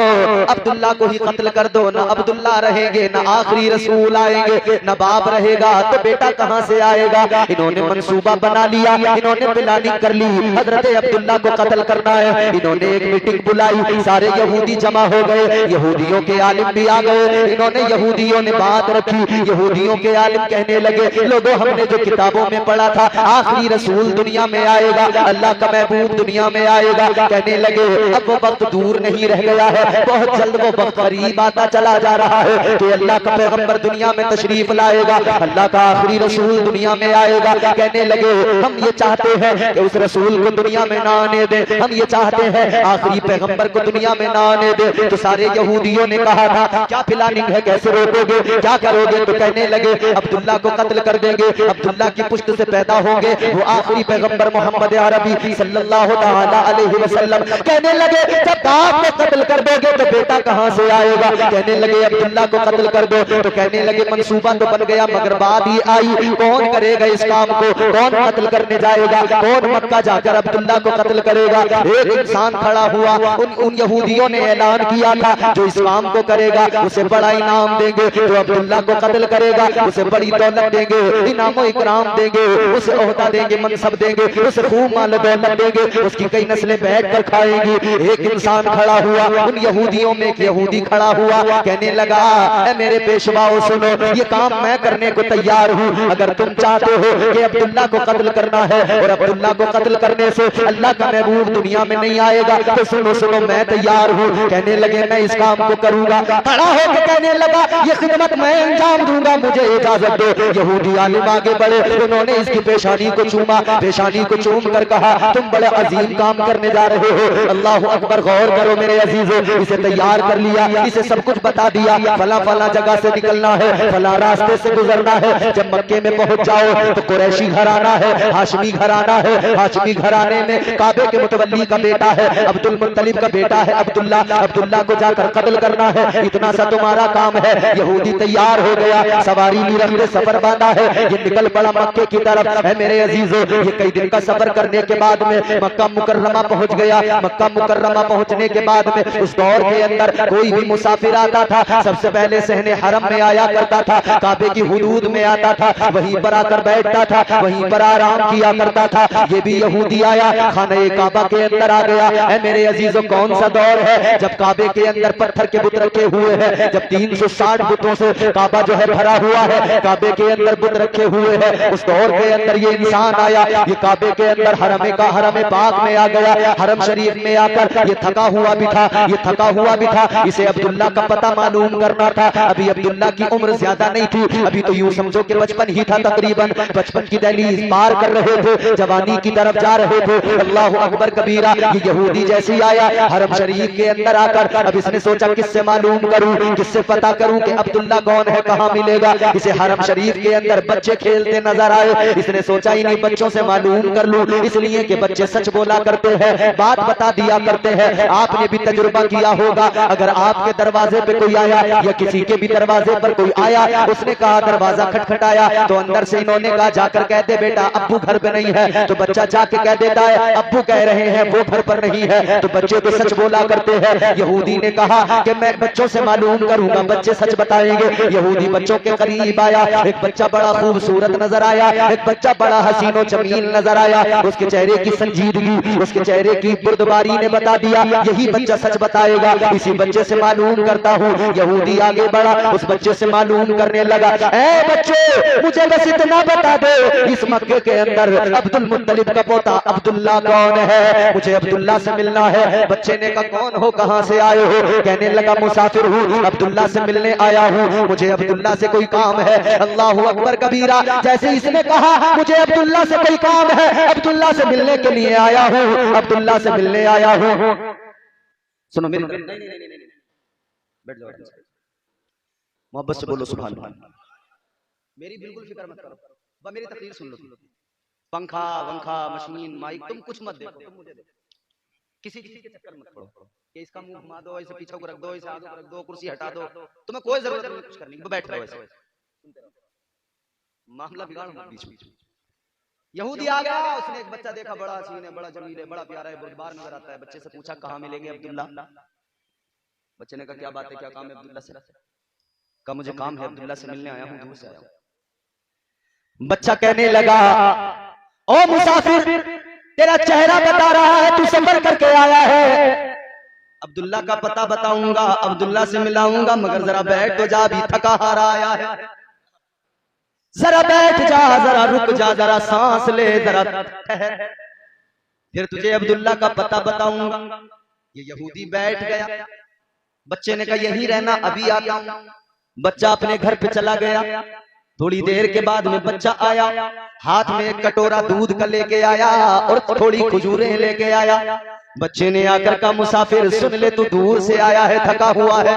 अब्दुल्ला को ही कत्ल कर दो, ना अब्दुल्ला रहेंगे, ना आखिरी रसूल आएंगे, ना बाप रहेगा, तो बेटा कहां से आएगा। इन्होंने मंसूबा बना लिया, इन्होंने प्लानिंग कर ली, हजरत अब्दुल्ला को कत्ल करना है। इन्होंने एक मीटिंग बुलाई, सारे यहूदी जमा हो गए, यहूदियों के आलिम भी आ गए। इन्होंने यहूदियों ने बात रखी, यहूदियों के आलिम कहने लगे लोगों हमने जो किताबों में पढ़ा था आखिरी रसूल दुनिया में आएगा, अल्लाह का महबूब दुनिया में आएगा। कहने लगे अब वो वक्त दूर नहीं रह गया है, बहुत जल्द वो वक्त करीब आता चला जा रहा है कि अल्लाह का पैगंबर दुनिया में तशरीफ लाएगा, अल्लाह का आखिरी रसूल दुनिया में आएगा। कहने लगे हम ये चाहते हैं कि उस रसूल को दुनिया में ना आने दे, हम ये चाहते हैं आखिरी पैगंबर को दुनिया में ना आने दे। तो सारे यहूदियों ने कहा था क्या प्लानिंग है, कैसे रोकोगे, क्या करोगे। तो कहने लगे अब्दुल्ला को कत्ल कर देंगे, अब्दुल्ला की पुश्त से पैदा होंगे वो आखिरी पैगंबर मोहम्मद अरबी सल्लल्लाहु ताला अलैहि वसल्लम। कहने लगे जब बाप को कत्ल कर दोगे तो बेटा कहां से आएगा। कहने लगे अब्दुल्ला को कत्ल कर दो। तो कहने लगे मंसूबा तो बन गया मगर बात ही आई कौन करेगा इस काम को, कौन कत्ल करने जाएगा, कौन मक्का जाकर अब्दुल्ला को कत्ल करेगा। एक इंसान खड़ा हुआ, उन यहूदियों ने ऐलान किया था जो इस काम को करेगा उसे बड़ा इनाम देंगे, जो अब्दुल्ला को कत्ल करेगा उसे बड़ी दौलत देंगे, इनामो इकराम देंगे, उसे ओहदा देंगे, मनसब देंगे, उसे खूब माल दौलत देंगे, उसकी कई नस्लें बैठ कर खाएंगी। एक इंसान खड़ा हुआ, उन यहूदियों में एक यहूदी खड़ा हुआ, कहने लगा ए मेरे पेशवाओं सुनो ये काम मैं करने को तैयार हूँ, अगर तुम चाहते हो कि अब्दुल्ला को कत्ल करना है और अब्दुल्ला को कत्ल करने से अल्लाह का महबूब दुनिया में नहीं आएगा तो सुनो सुनो मैं तैयार हूँ। कहने लगे मैं इस काम को करूंगा। खड़ा होकर कहने लगा ये खिदमत मैं अंजाम दूंगा, मुझे इजाजत दो। यहूदी आलिम आगे बढ़े, उन्होंने इसकी पेशानी को चूमा, पेशानी को चूम कर कहा तुम बड़े अजीम काम करने जा रहे हो। अल्लाह अकबर, गौर करो मेरे अजीजों, इसे तैयार कर लिया, इसे सब कुछ बता दिया, फला फला जगह से निकलना है, फला रास्ते से गुजरना है। जब मक्के में पहुंच जाओ तो कुरैशी घराना है, हाशमी घराना है, हाशमी घराने में काबे के मुतवल्ली का बेटा है, अब्दुल मुत्तलिब का बेटा है अब्दुल्ला, अब्दुल्ला को जाकर कत्ल करना है, इतना सा तुम्हारा काम है। यहूदी तैयार हो गया, सवारी नहीं रखते, सफर बांधा है, ये निकल पड़ा मक्के की तरफ। है मेरे अजीजों ये कई दिन का सफर करने के बाद में मक्का मुकर्रमा पहुंच गया। मक्का मुकर्रमा पहुंचने के बाद में उस दौर के अंदर कोई भी मुसाफिर आता था सबसे पहले सहने हरम में आया करता था, काबे की हुदूद में आता था, वहीं पर आकर बैठता था, वहीं पर आराम किया करता था। ये भी यहूदी आया, खाने काबा के अंदर आ गया। है मेरे अजीजों कौन सा दौर है जब काबे के अंदर पत्थर के बुत रखे हुए हैं, जब 360 बुतों से काबा जो है भरा हुआ है, काबे के अंदर बुत रखे हुए हैं। उस दौर के अंदर ये इंसान आया, ये काबे के अंदर हरम पाक में आ गया, हरम शरीफ में आकर ये थका हुआ भी था, ये थका हुआ भी था। इसे अब्दुल्ला का पता मालूम करना था। अभी अब्दुल्ला की उम्र ज्यादा नहीं थी, अभी तो यूं समझो कि बचपन ही था, तकरीबन बचपन की दहलीज पार कर रहे थे, जवानी की तरफ जा रहे थे। अल्लाह अकबर कबीरा। ये यहूदी जैसे ही आया हरम शरीफ के अंदर आकर, अब इसने सोचा किससे मालूम करूं, किससे पता करूं कि अब्दुल्ला कौन है, कहां मिलेगा। इसे हरम शरीफ के अंदर बच्चे खेलते नजर आए, इसने सोचा इन्हीं बच्चों से मालूम कर लूं, इसलिए कि बच्चे सच बोला करते हैं, बात बता दिया करते हैं। आपने भी तजुर्बा किया होगा, अगर आपके दरवाजे पे कोई आया या किसी के भी दरवाजे पर कोई आया, उसने कहा दरवाजा खटखटाया तो अंदर से इन्होंने कहा जाकर कहते बेटा अब्बू घर पे नहीं है, तो बच्चा जाके कह देता है अब्बू कह रहे हैं वो घर पर नहीं है, तो बच्चे तो सच बोला करते हैं। यहूदी ने कहा कि मैं बच्चों से मालूम करूंगा, बच्चे सच बताएंगे। यहूदी बच्चों के करीब आया, एक बच्चा बड़ा खूबसूरत नजर आया, एक बच्चा बड़ा हसीनो जमील नजर आया, उसके चेहरे की संजीदगी, उसके चेहरे की बुर्दबारी ने बता दिया यही बच्चा सच बताएगा, इसी बच्चे से मालूम करता हूँ। यहूदी आगे बढ़ा, उस बच्चे से मालूम करने लगा, ऐ बच्चे मुझे बस इतना बता दो इस मक्के के अंदर अब्दुल मुत्तलिब का पोता अब्दुल्ला कौन है, मुझे अब्दुल्ला से मिलना है। बच्चे ने कहा कौन हो, कहां से आए हो। कहने लगा मुसाफिर हूँ, अब्दुल्ला से मिलने आया हूँ, मुझे अब्दुल्ला से कोई काम है। अल्लाह अकबर कबीरा। जैसे इसने कहा मुझे अब्दुल्ला से कोई काम है, अब्दुल्ला से मिलने के लिए आया हूँ, अब्दुल्ला से मिलने आया हूँ। सुनो मेरी बैठ जाओ, मोहब्बत से बोलो सुभान अल्लाह। मेरी बिल्कुल फिक्र मत करो, बस मेरी तकरीर सुन लो। पंखा वंखा मशीन माइक तुम कुछ मत देखो, तुम मुझे देखो, किसी के चक्कर मत पड़ो कि इसका मुंह घुमा दो, इसे पीछे को रख दो, इसे आगे को रख दो, कुर्सी हटा दो, तुम्हें कोई जरूरत नहीं कुछ करने की, बैठ रहो ऐसे। मामला बिगाड़ मत बीच में। यहूदी आ गया, उसने एक बच्चा देखा, बड़ा हसीन है, बड़ा जमील है, बड़ा प्यारा है, बुरदबार नजर आता है। बच्चे से पूछा कहाँ मिलेंगे अब्दुल्ला? बच्चे ने कहा क्या बात है, क्या काम है अब्दुल्ला से? कहा मुझे काम है, अब्दुल्ला से मिलने आया हूँ, दूर से आया हूँ। बच्चा कहने लगा ओ मुसाफिर, तेरा चेहरा बता रहा है तू सफर करके आया है। अब्दुल्ला का पता बताऊंगा, अब्दुल्ला से मिलाऊंगा, मगर जरा बैठ तो जा, अभी थका हारा आया है। जरा बैठ जा, जरा रुक जा, जरा सांस ले, जरा ठहर, फिर तुझे अब्दुल्ला का पता बताऊंगा। ये यहूदी बैठ गया। बच्चे ने कहा यही रहना, अभी आता हूं। बच्चा अपने घर पे चला गया। थोड़ी देर के बाद में बच्चा आया, हाथ में एक कटोरा दूध का लेके आया और थोड़ी खजूरें लेके आया। बच्चे ने आकर कहा मुसाफिर सुन ले, तू दूर से आया है, थका हुआ है,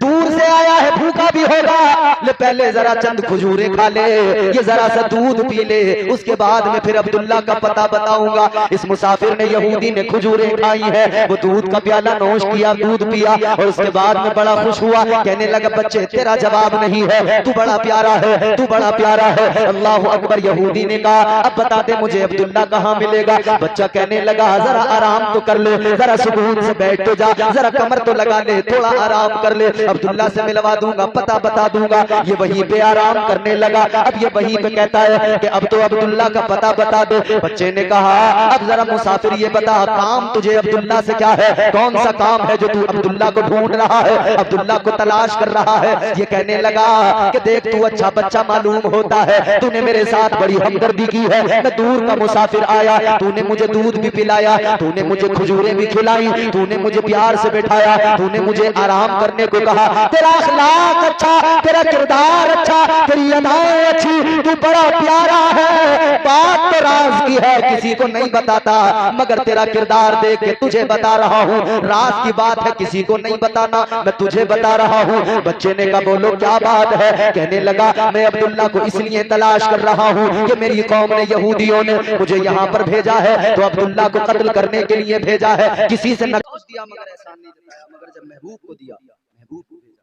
दूर से आया है, भूखा भी होगा, ले पहले जरा चंद खजूरें खा ले, ये जरा सा दूध पी ले, उसके बाद में फिर अब्दुल्ला का पता बताऊंगा। इस मुसाफिर ने, यहूदी ने खजूरें खाई है, वो दूध का प्याला नोश किया, दूध पिया और उसके बाद में बड़ा खुश हुआ। कहने लगा बच्चे तेरा जवाब नहीं है, तू बड़ा प्यारा है, तू बड़ा प्यारा है। अल्लाह अकबर। यहूदी ने कहा अब बता दे मुझे अब्दुल्ला कहाँ मिलेगा? बच्चा कहने लगा जरा आराम तो कर ले, जरा सुकून से बैठ तो जा, जरा कमर तो लगा ले, थोड़ा आराम कर ले, अब्दुल्ला से मिलवा दूंगा, पता बता दूंगा। ये वहीं पे आराम करने लगा। अब ये वहीं पे कहता है कि अब तो अब्दुल्ला का पता बता दो। बच्चे ने कहा अब जरा मुसाफिर ये बता, काम तुझे अब्दुल्ला से क्या है? कौन सा काम है जो तू अब्दुल्ला को ढूंढ रहा है, अब्दुल्ला को तलाश कर रहा है? ये कहने लगा कि देख तू अच्छा बच्चा मालूम होता है, तूने मेरे साथ बड़ी हमदर्दी की है, मैं दूर का मुसाफिर आया, तूने मुझे दूध भी पिलाया, तूने मुझे खजूरें भी खिलाई, तूने मुझे प्यार से बैठाया, तूने मुझे आराम करने को कहा, तेरा अखलाक अच्छा, तेरा किरदार अच्छा, तेरी अदाएं अच्छी, तू बड़ा प्यारा है। बात तो राज की है, किसी को नहीं बताता, मगर तेरा किरदार देख के तुझे बता रहा हूँ। राज की बात है, किसी को नहीं बताना, मैं तुझे बता रहा हूँ। बच्चे ने कहा बोलो क्या बात है? कहने लगा मैं अब्दुल्ला को इसलिए तलाश कर रहा हूँ कि मेरी कौम ने, यहूदियों ने मुझे यहाँ पर भेजा है, तो अब्दुल्ला को कत्ल करने के लिए भेजा है। किसी से नक्श दिया मगर एहसान नहीं जताया, मगर जब महबूब को दिया, महबूब को भेजा,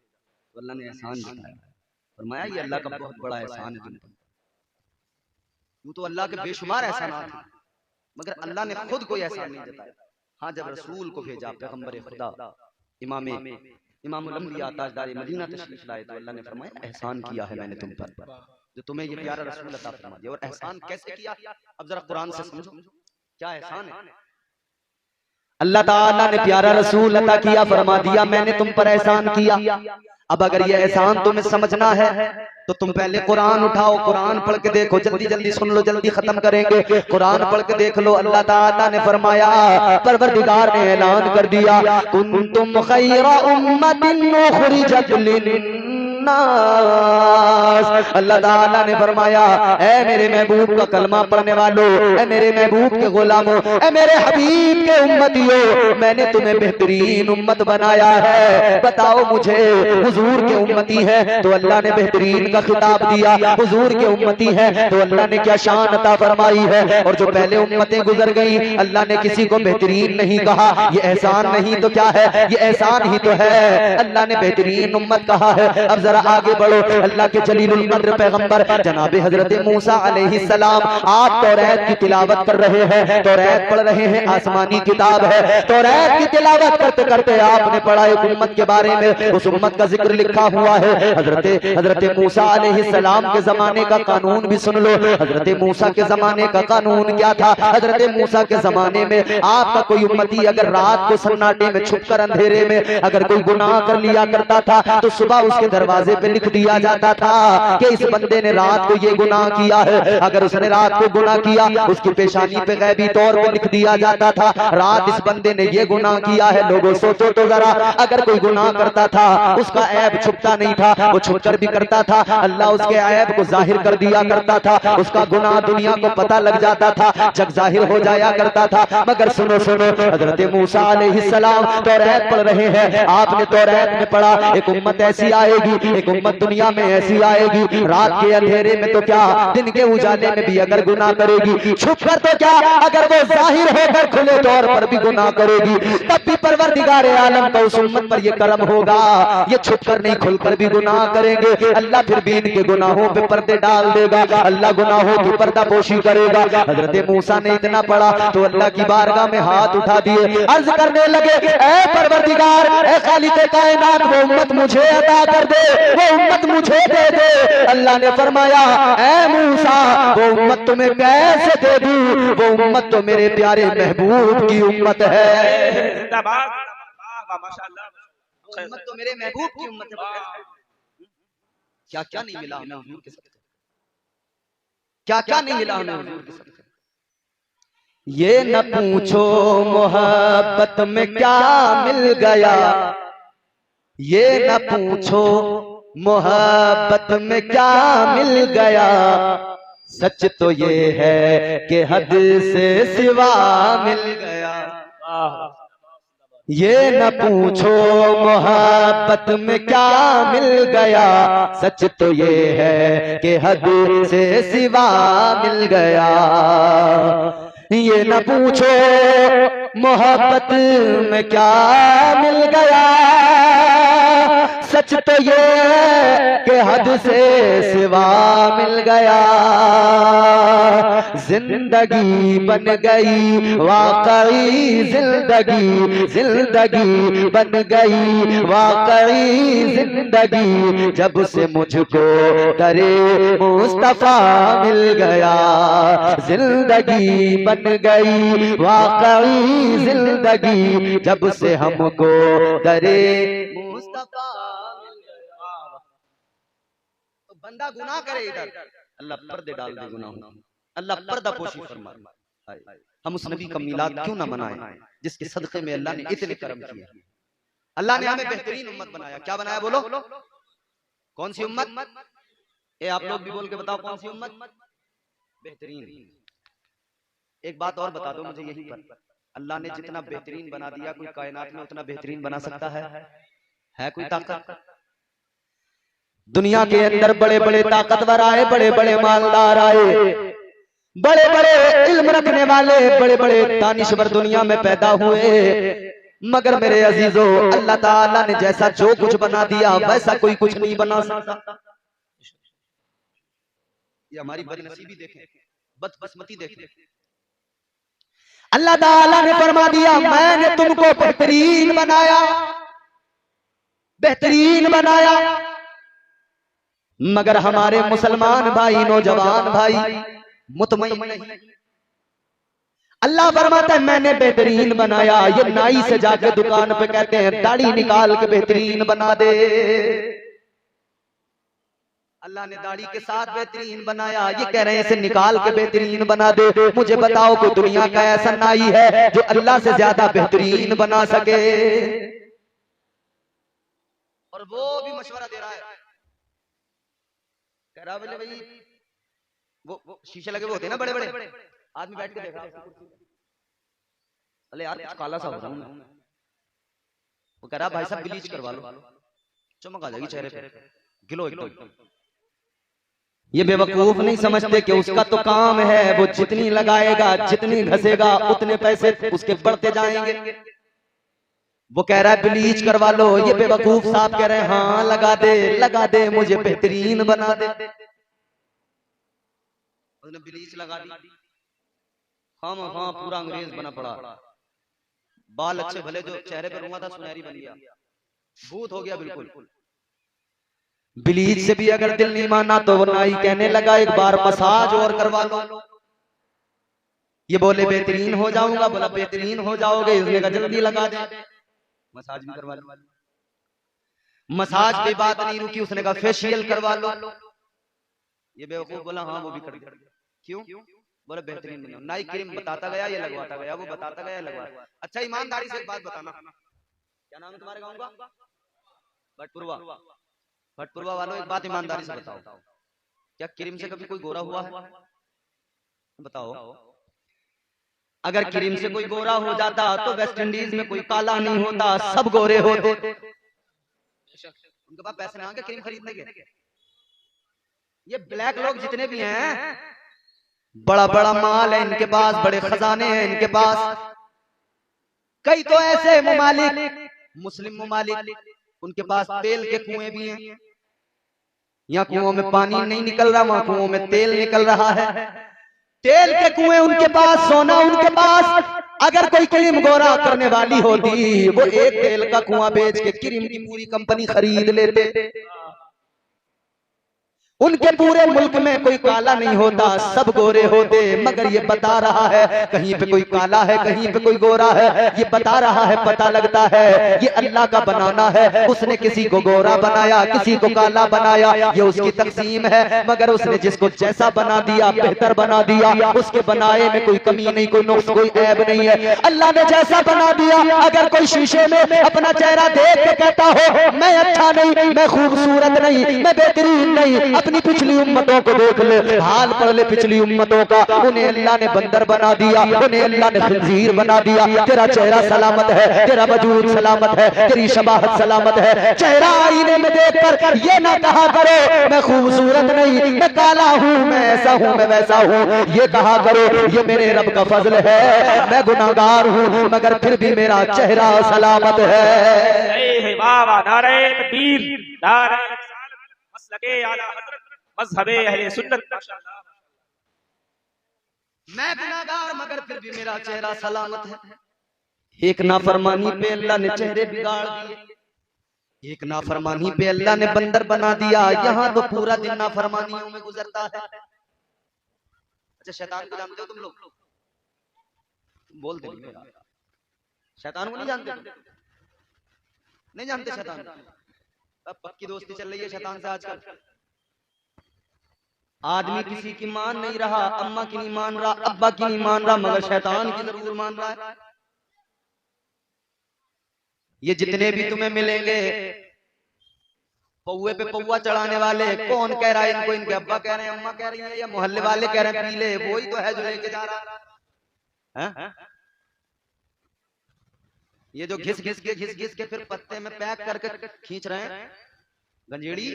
तो अल्लाह ने एहसान जताया। फरमाया ये अल्लाह का बहुत बड़ा एहसान है तुम पर। यूं तो अल्लाह के बेशुमार एहसान हैं, मगर अल्लाह ने खुद कोई एहसान नहीं जताया। हाँ जब रसूल को भेजा, पैगंबर खुदा, इमामुल अंबिया, ताजदार मदीना तशरीफ लाए, तो अल्लाह ने फरमाया एहसान किया है मैंने तुम पर, जो तुम्हें ये प्यारा रसूल अता फरमा दिया। और एहसान कैसे किया? अब जरा कुरान से समझो क्या एहसान है। अल्लाह ताला ने प्यारा रसूल अता किया, फरमा दिया मैंने तुम पर एहसान किया। अब अगर ये एहसान तुम्हें समझना है तो तुम पहले कुरान उठाओ, कुरान पढ़ के देखो, जल्दी जल्दी सुन लो, जल्दी खत्म करेंगे। कुरान पढ़ के देख लो। अल्लाह ताला ने फरमाया, परवरदिगार ने ऐलान कर दिया, कुंतुम खैरा उम्मतिन उखरिजत लिन्नास। अल्लाह ताला ने फरमाया, ऐ मेरे महबूब का कलमा पढ़ने वालों, ऐ मेरे महबूब के गुलामों, ऐ मेरे हबीब के उम्मतियों, मैंने तुम्हें बेहतरीन उम्मत बनाया है। बताओ मुझे, हुजूर के उम्मती है तो अल्लाह ने बेहतरीन का खिताब दिया, हुजूर के उम्मती है तो अल्लाह ने क्या शान अता फरमाई है। और जो पहले उम्मतें गुजर गई, अल्लाह ने किसी को बेहतरीन नहीं कहा। ये एहसान नहीं तो क्या है? ये एहसान ही तो है, अल्लाह ने बेहतरीन उम्मत कहा है। अब जरा आगे बढ़ो। अल्लाह के जलीलुल कद्र पैगंबर जनाब हजरत मूसा अलैहिस्सलाम आप तौरात की तिलावत कर रहे हैं, तौरात पढ़ रहे हैं, आसमानी किताब है। तौरात की तिलावत करते करते आपने पढ़ा एक उम्मत के बारे में, उस उम्मत का जिक्र लिखा हुआ है। हजरत मूसा अलैहिस्सलाम के जमाने का कानून भी सुन लो। हजरत मूसा के जमाने का कानून क्या था? हजरत मूसा के जमाने में आपका कोई उम्मती अगर रात को सन्नाटे में छुपकर अंधेरे में अगर कोई गुनाह कर लिया करता था, तो सुबह उसके दरवाजे पे लिख दिया जाता था कि इस बंदे ने रात को ये गुनाह किया है। अगर उसने रात को गुनाह किया, उसकी पेशानी पे गैबी तौर पे लिख दिया जाता था, रात इस बंदे ने ये गुनाह किया है। लोगों सोचो तो जरा, अगर कोई गुनाह करता था, उसका ऐब छुपता नहीं था, वो छुपकर भी करता था, अल्लाह उसके ऐब को जाहिर कर दिया करता था। उसका गुनाह दुनिया को पता लग जाता था, जग जाहिर हो जाया करता था। मगर सुनो सुनो, हजरत मूसा अलैहिस्सलाम तौरात पढ़ रहे हैं। आपने तौरात में पढ़ा एक उम्मत ऐसी आएगी एक उम्मत दुनिया में ऐसी आएगी, रात के अंधेरे में तो क्या, दिन के उजाले में भी अगर गुनाह करेगी, छुप कर तो क्या, अगर वो जाहिर होकर खुले तौर पर भी गुनाह करेगी, तब भी परवरदिगार आलम का उस उम्मत पर ये करम होगा, ये छुप कर नहीं खुल कर भी गुनाह करेंगे, अल्लाह फिर भी इनके गुनाहों पे पर्दे डाल देगा, अल्लाह गुनाहों की पर्दापोशी करेगा। हजरत मूसा ने इतना पढ़ा तो अल्लाह की बारगाह में हाथ उठा दिए, अर्ज करने लगे, ऐ परवरदिगार, ऐ खालिक कायनात, वो उम्मत मुझे अता कर दे, वो उम्मत मुझे दे दे। अल्लाह ने फरमाया, ऐ मूसा, वो उम्मत तुम्हें कैसे दे दूं, वो उम्मत तो मेरे प्यारे महबूब की उम्मत है। जिंदाबाद, माशाअल्लाह, उम्मत तो मेरे महबूब की उम्मत है। क्या क्या नहीं मिला हमें हुजूर के सदक़े, क्या क्या नहीं मिला हमें हुजूर के सदक़े। ये न पूछो मोहब्बत में क्या मिल गया, ये न पूछो मोहब्बत में क्या मिल गया, सच तो ये है कि हद से सिवा मिल गया। ये न पूछो मोहब्बत में क्या मिल गया, सच तो ये है कि हद से सिवा मिल गया। ये न पूछो मोहब्बत में क्या मिल गया, सच तो ये कि हद से सिवा मिल गया। जिंदगी बन गई वाकई जिंदगी, जिंदगी बन गई वाकई जिंदगी, जब से मुझको करे मुस्तफा मिल गया। जिंदगी बन गई वाकई जिंदगी, जब से हमको करे मुस्तफा मिल गया। तो बंदा गुनाह करे इधर, अल्लाह पर्दे डाल दे गुनाहों, अल्लाह पर्दा पोशी फरमाए। हम उस नबी का मिलाद क्यों ना मनाएं जिसके सदक़े में अल्लाह ने इतने करम किए। अल्लाह ने हमें बेहतरीन उम्मत बनाया। क्या बनाया बोलो, कौन सी उम्मत? ये आप लोग भी बोल के बताओ, कौन सी उम्मत बेहतरीन? एक बात और बता दो मुझे यहीं पर, अल्लाह ने जितना बेहतरीन बना दिया, कोई कायनात में उतना बेहतरीन बना सकता है कोई ताकत? दुनिया के अंदर बड़े बड़े ताकतवर आए, बड़े बड़े मालदार आए, बड़े बड़े इल्म रखने वाले, बड़े बड़े दानिशवर दुनिया में पैदा हुए, मगर मेरे अजीजों, अल्लाह ताला ने जैसा जो कुछ बना दिया वैसा कोई कुछ नहीं बना सकता। ये हमारी बदनसीबी देखें, बदकिस्मती देखें। अल्लाह ताला ने फरमा दिया, मैंने तुमको बेहतरीन बनाया, बेहतरीन बनाया, मगर हमारे मुसलमान भाई, नौजवान भाई मुतमईन नहीं। अल्लाह फरमाता है मैंने बेहतरीन बनाया। ये नाई से जाके दुकान पे कहते हैं दाढ़ी निकाल के बेहतरीन बना दे। अल्लाह ने दाढ़ी के साथ बेहतरीन बनाया, ये कह रहे हैं इसे निकाल के बेहतरीन बना दे। मुझे बताओ कोई दुनिया का ऐसा नाई है जो अल्लाह से ज्यादा बेहतरीन बना सके? और वो भी मशवरा दे रहा है, कह रहा बोले भाई वो शीशे लगे हुए होते हैं ना बड़े बड़े, आदमी बैठ के देख रहा है, अरे यार कुछ काला सा हो रहा हूं मैं। वो कह रहा भाई साहब ब्लीच करवा लो, चमक आ जाएगी चेहरे पे, गिलो एकदम। ये बेवकूफ नहीं समझते कि उसका तो काम है, वो जितनी लगाएगा, जितनी घसेगा, उतने पैसे उसके बढ़ते जाएंगे। वो कह रहा है ब्लीच करवा लो, ये बेवकूफ साहब कह रहे हैं हाँ लगा दे मुझे बेहतरीन बना दे। उसने ब्लीच लगा दी, हाँ पूरा अंग्रेज बना पड़ा, बाल अच्छे भले जो चेहरे पे रुआ था सुनहरी बन गया, भूत हो गया बिल्कुल। ब्लीच से भी अगर दिल नहीं माना तो वो नाई कहने लगा एक बार मसाज और करवा लो। ये बोले बेहतरीन हो जाऊंगा, बोला बेहतरीन हो जाओगे, इसने कहा जल्दी लगा दे, मसाज भी करवा लो। मसाज पे बात नहीं रुकी, उसने कहा फेशियल करवा लो। ये बेवकूफ बोला हाँ वो भी कर दिया। क्यों? बोले बेहतरीन बना। नाई क्रीम बताता गया, ये लगवाता गया, वो बताता गया, लगवाता। अच्छा ईमानदारी से एक बात बताना, क्या नाम है तुम्हारे गांव का? भटपुरवा। भटपुरवा वालों एक बात ईमानदारी से बताओ, क्या क्रीम से कभी कोई गोरा हुआ है? बताओ। अगर क्रीम से कोई गोरा हो जाता तो वेस्ट इंडीज में कोई काला नहीं होता, सब गोरे होते। उनके पास पैसे ना आगे क्रीम खरीदने के। ये ब्लैक लोग जितने भी हैं, बड़ा बड़ा माल है इनके पास, बड़े खजाने हैं इनके पास। कई तो ऐसे ममालिक, मुस्लिम ममालिक, उनके पास तेल के कुएं भी हैं। यहाँ कुओं में पानी नहीं निकल रहा, वहां कुओं में तेल निकल रहा है। तेल के कुएं उनके पास, सोना उनके पास। अगर कोई क्रीम गोरा करने वाली होती, वो एक तेल का कुआं बेच के क्रीम की पूरी कंपनी खरीद लेते। उनके पूरे मुल्क में कोई काला नहीं होता, सब गोरे होते। मगर ये बता रहा है कहीं पे कोई काला है, कहीं पे कोई गोरा है। ये बता रहा है, पता लगता है ये अल्लाह का बनाना है। उसने किसी को गोरा बनाया, किसी को काला बनाया, ये उसकी तकसीम है। मगर उसने जिसको जैसा बना दिया, बेहतर बना दिया। उसके बनाए में कोई कमी नहीं, कोई नुक्स, कोई ऐब नहीं है। अल्लाह ने जैसा बना दिया। अगर कोई शीशे में अपना चेहरा देख के कहता हो मैं अच्छा नहीं, मैं खूबसूरत नहीं, मैं बेहतरीन नहीं, अपनी पिछली उम्मतों को देख ले, हाल पढ़ ले पिछली उम्मतों का। उन्हें अल्लाह ने बंदर बना दिया, उन्हें अल्लाह ने खंजीर बना दिया। तेरा चेहरा सलामत है, तेरा वजूद सलामत है, तेरी शबाहत सलामत है। चेहरा आईने में देखकर ये ना कहा करो मैं खूबसूरत नहीं, मैं काला हूँ, मैं ऐसा हूँ, मैं वैसा हूँ। ये कहा करो ये मेरे रब का फजल है, मैं गुनाहगार हूँ मगर फिर भी मेरा चेहरा सलामत है। वाह वाह, नारे तकबीर, नारे मसलके आला हज़रत मज़हबे अहले सुन्नत। मैं गुनाहगार मगर फिर भी मेरा चेहरा सलामत है। एक नाफरमानी पे अल्लाह ने चेहरे बिगाड़ दिए, एक नाफरमानी पे अल्लाह ने बंदर बना दिया। यहाँ तो पूरा दिन नाफरमानियों में गुजरता है। अच्छा, शैतान को जानते हो तुम लोग? बोल दे, शैतान को नहीं जानते? नहीं जानते शैतान? अब पक्की दोस्ती चल रही है शैतान से आजकल। आदमी किसी की मान नहीं रहा, अम्मा की नहीं मान रहा, अब्बा की नहीं मान रहा, मगर शैतान की जरूर मान रहा है। ये जितने भी तुम्हें मिलेंगे पौवे पे पौवा चढ़ाने वाले, कौन कह रहा है इनको? इनके अब्बा कह रहे हैं, अम्मा कह रही है, या मोहल्ले वाले कह रहे हैं पीले, वही तो है जो लेके जा रहा है। ये जो घिस घिस के फिर पत्ते में पैक करके खींच रहे हैं गंजेड़ी,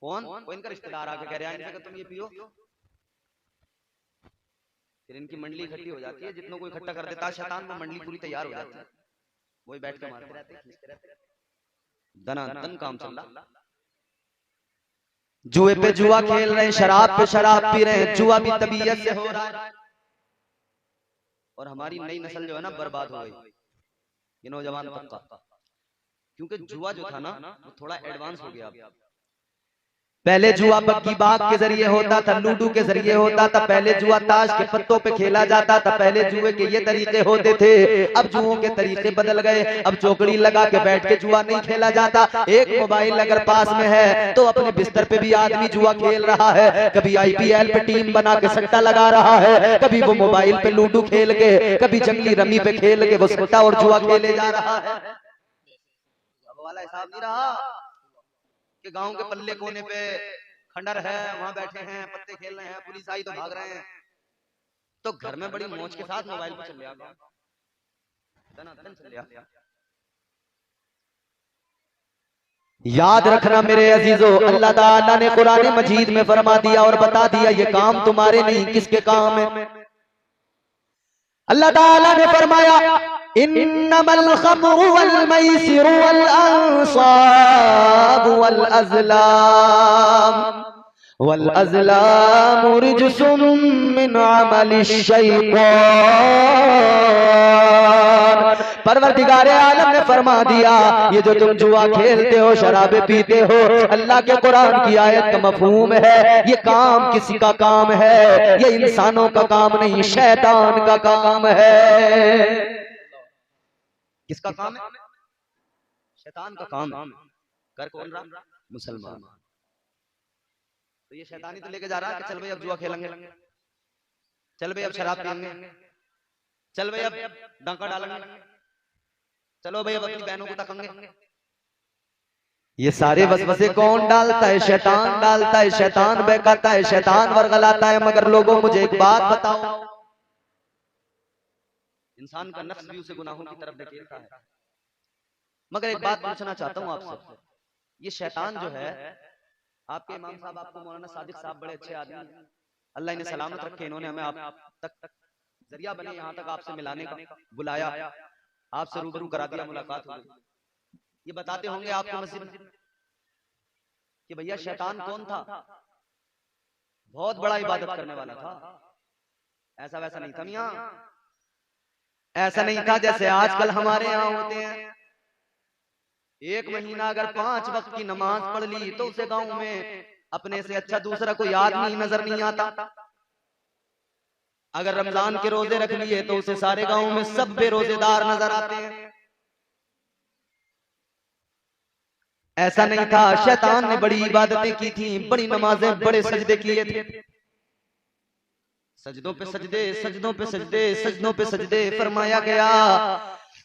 कौन? कोई इनका रिश्तेदार आके कह रहा है इनसे कि तुम ये पियो, फिर इनकी मंडली इकट्ठी हो जाती है। जितनों को इकट्ठा कर देता है शैतान, वो मंडली पूरी तैयार हो जाती है। वही बैठ के मारते रहते हैं, खींचते रहते हैं, दनादन काम चल रहा। जुए पे जुआ खेल रहे हैं, शराब पे शराब पी रहे हैं। जुआ भी तबीयत से हो रहा है। और हमारी नई नस्ल जो है ना बर्बाद हो गई, ये नौजवान तबका। क्योंकि जुआ जो था ना वो थोड़ा एडवांस हो गया। पहले जुआ बग्गी बाग के जरिए होता था, लूडो के जरिए होता था। पहले जुआ ताश के पत्तों पे खेला जाता था। पहले जुए के ये तरीके होते थे। अब जुओं के तरीके बदल गए। अब चौकड़ी लगा के बैठ के जुआ नहीं खेला जाता। एक मोबाइल अगर पास में है तो अपने बिस्तर पे भी आदमी जुआ खेल रहा है। कभी IPL पे टीम बना के सट्टा लगा रहा है, कभी वो मोबाइल पे लूडो खेल के, कभी जंगली रमी पे खेल के वो सट्टा और जुआ खेले जा रहा है। अब वाला हिसाब नहीं रहा कि गांव के पल्ले कोने पे खंडर है, वहां बैठे हैं, पत्ते खेल रहे हैं, पुलिस आई तो भाग रहे हैं। तो घर में बड़ी मौज के साथ मोबाइल पे चल रहा, याद रखना मेरे अजीजों, अल्लाह ताला ने कुरान मजीद में फरमा दिया और बता दिया ये काम तुम्हारे नहीं, किसके काम है? अल्लाह ताला ने फरमाया इन्नमल खम्रु वल मैसिरु वल अंसाब वल अज़लाम रिजसुम मिन अमलिश शैतान। परवरदिगारे आलम ने फरमा दिया ये जो तुम जुआ खेलते हो, शराबे पीते हो, अल्लाह के कुरान की आयत का मफहूम है ये काम किसी का काम है, ये इंसानों का काम नहीं, शैतान का काम है। किसका काम है? शैतान का काम है। कर कौन रहा? मुसलमान। तो ये शैतानी तो लेके जा रहा है कि चल भाई अब जुआ खेलेंगे, चल भाई अब शराब पियेंगे, चल भाई अब डंका डालेंगे, चलो भाई अब अपनी बहनों को तकेंगे। ये सारे वसवसे कौन डालता है? शैतान डालता है। शैतान बहकाता है, शैतान वर्गलाता है। मगर लोगों मुझे एक बात बताओ, इंसान का नफ्स भी उसे गुनाहों की तरफ धकेलता है। मगर एक बात पूछना चाहता हूँ आपसे, ये शैतान जो है, आपके इमाम साहब, आपको मौलाना सादिक साहब बड़े अच्छे आदमी हैं, अल्लाह इन्हें सलामत रखे, इन्होंने हमें आप तक जरिया बने यहाँ तक आपसे मिलाने का, बुलाया, आपसे रूबरू करा दिया, मुलाकात हो गई। ये बताते होंगे आपको मस्जिद में कि भैया शैतान कौन था, बहुत बड़ा इबादत करने वाला था। ऐसा वैसा नहीं था मियां, ऐसा नहीं था जैसे आजकल हमारे यहाँ होते हैं। एक महीना अगर 5 वक्त की नमाज पढ़ ली तो उसे गांव में अपने से अच्छा दूसरा कोई आदमी नजर नहीं आता। अगर रमजान के रोजे रख लिए तो उसे सारे गांव में सब बेरोजेदार नजर आते हैं। ऐसा नहीं था, शैतान ने बड़ी इबादतें की थी, बड़ी नमाजें, बड़े सजदे किए थे, सजदों पे सजदे, सजदों पे सजदे, सजदों पे सजदे। फरमाया गया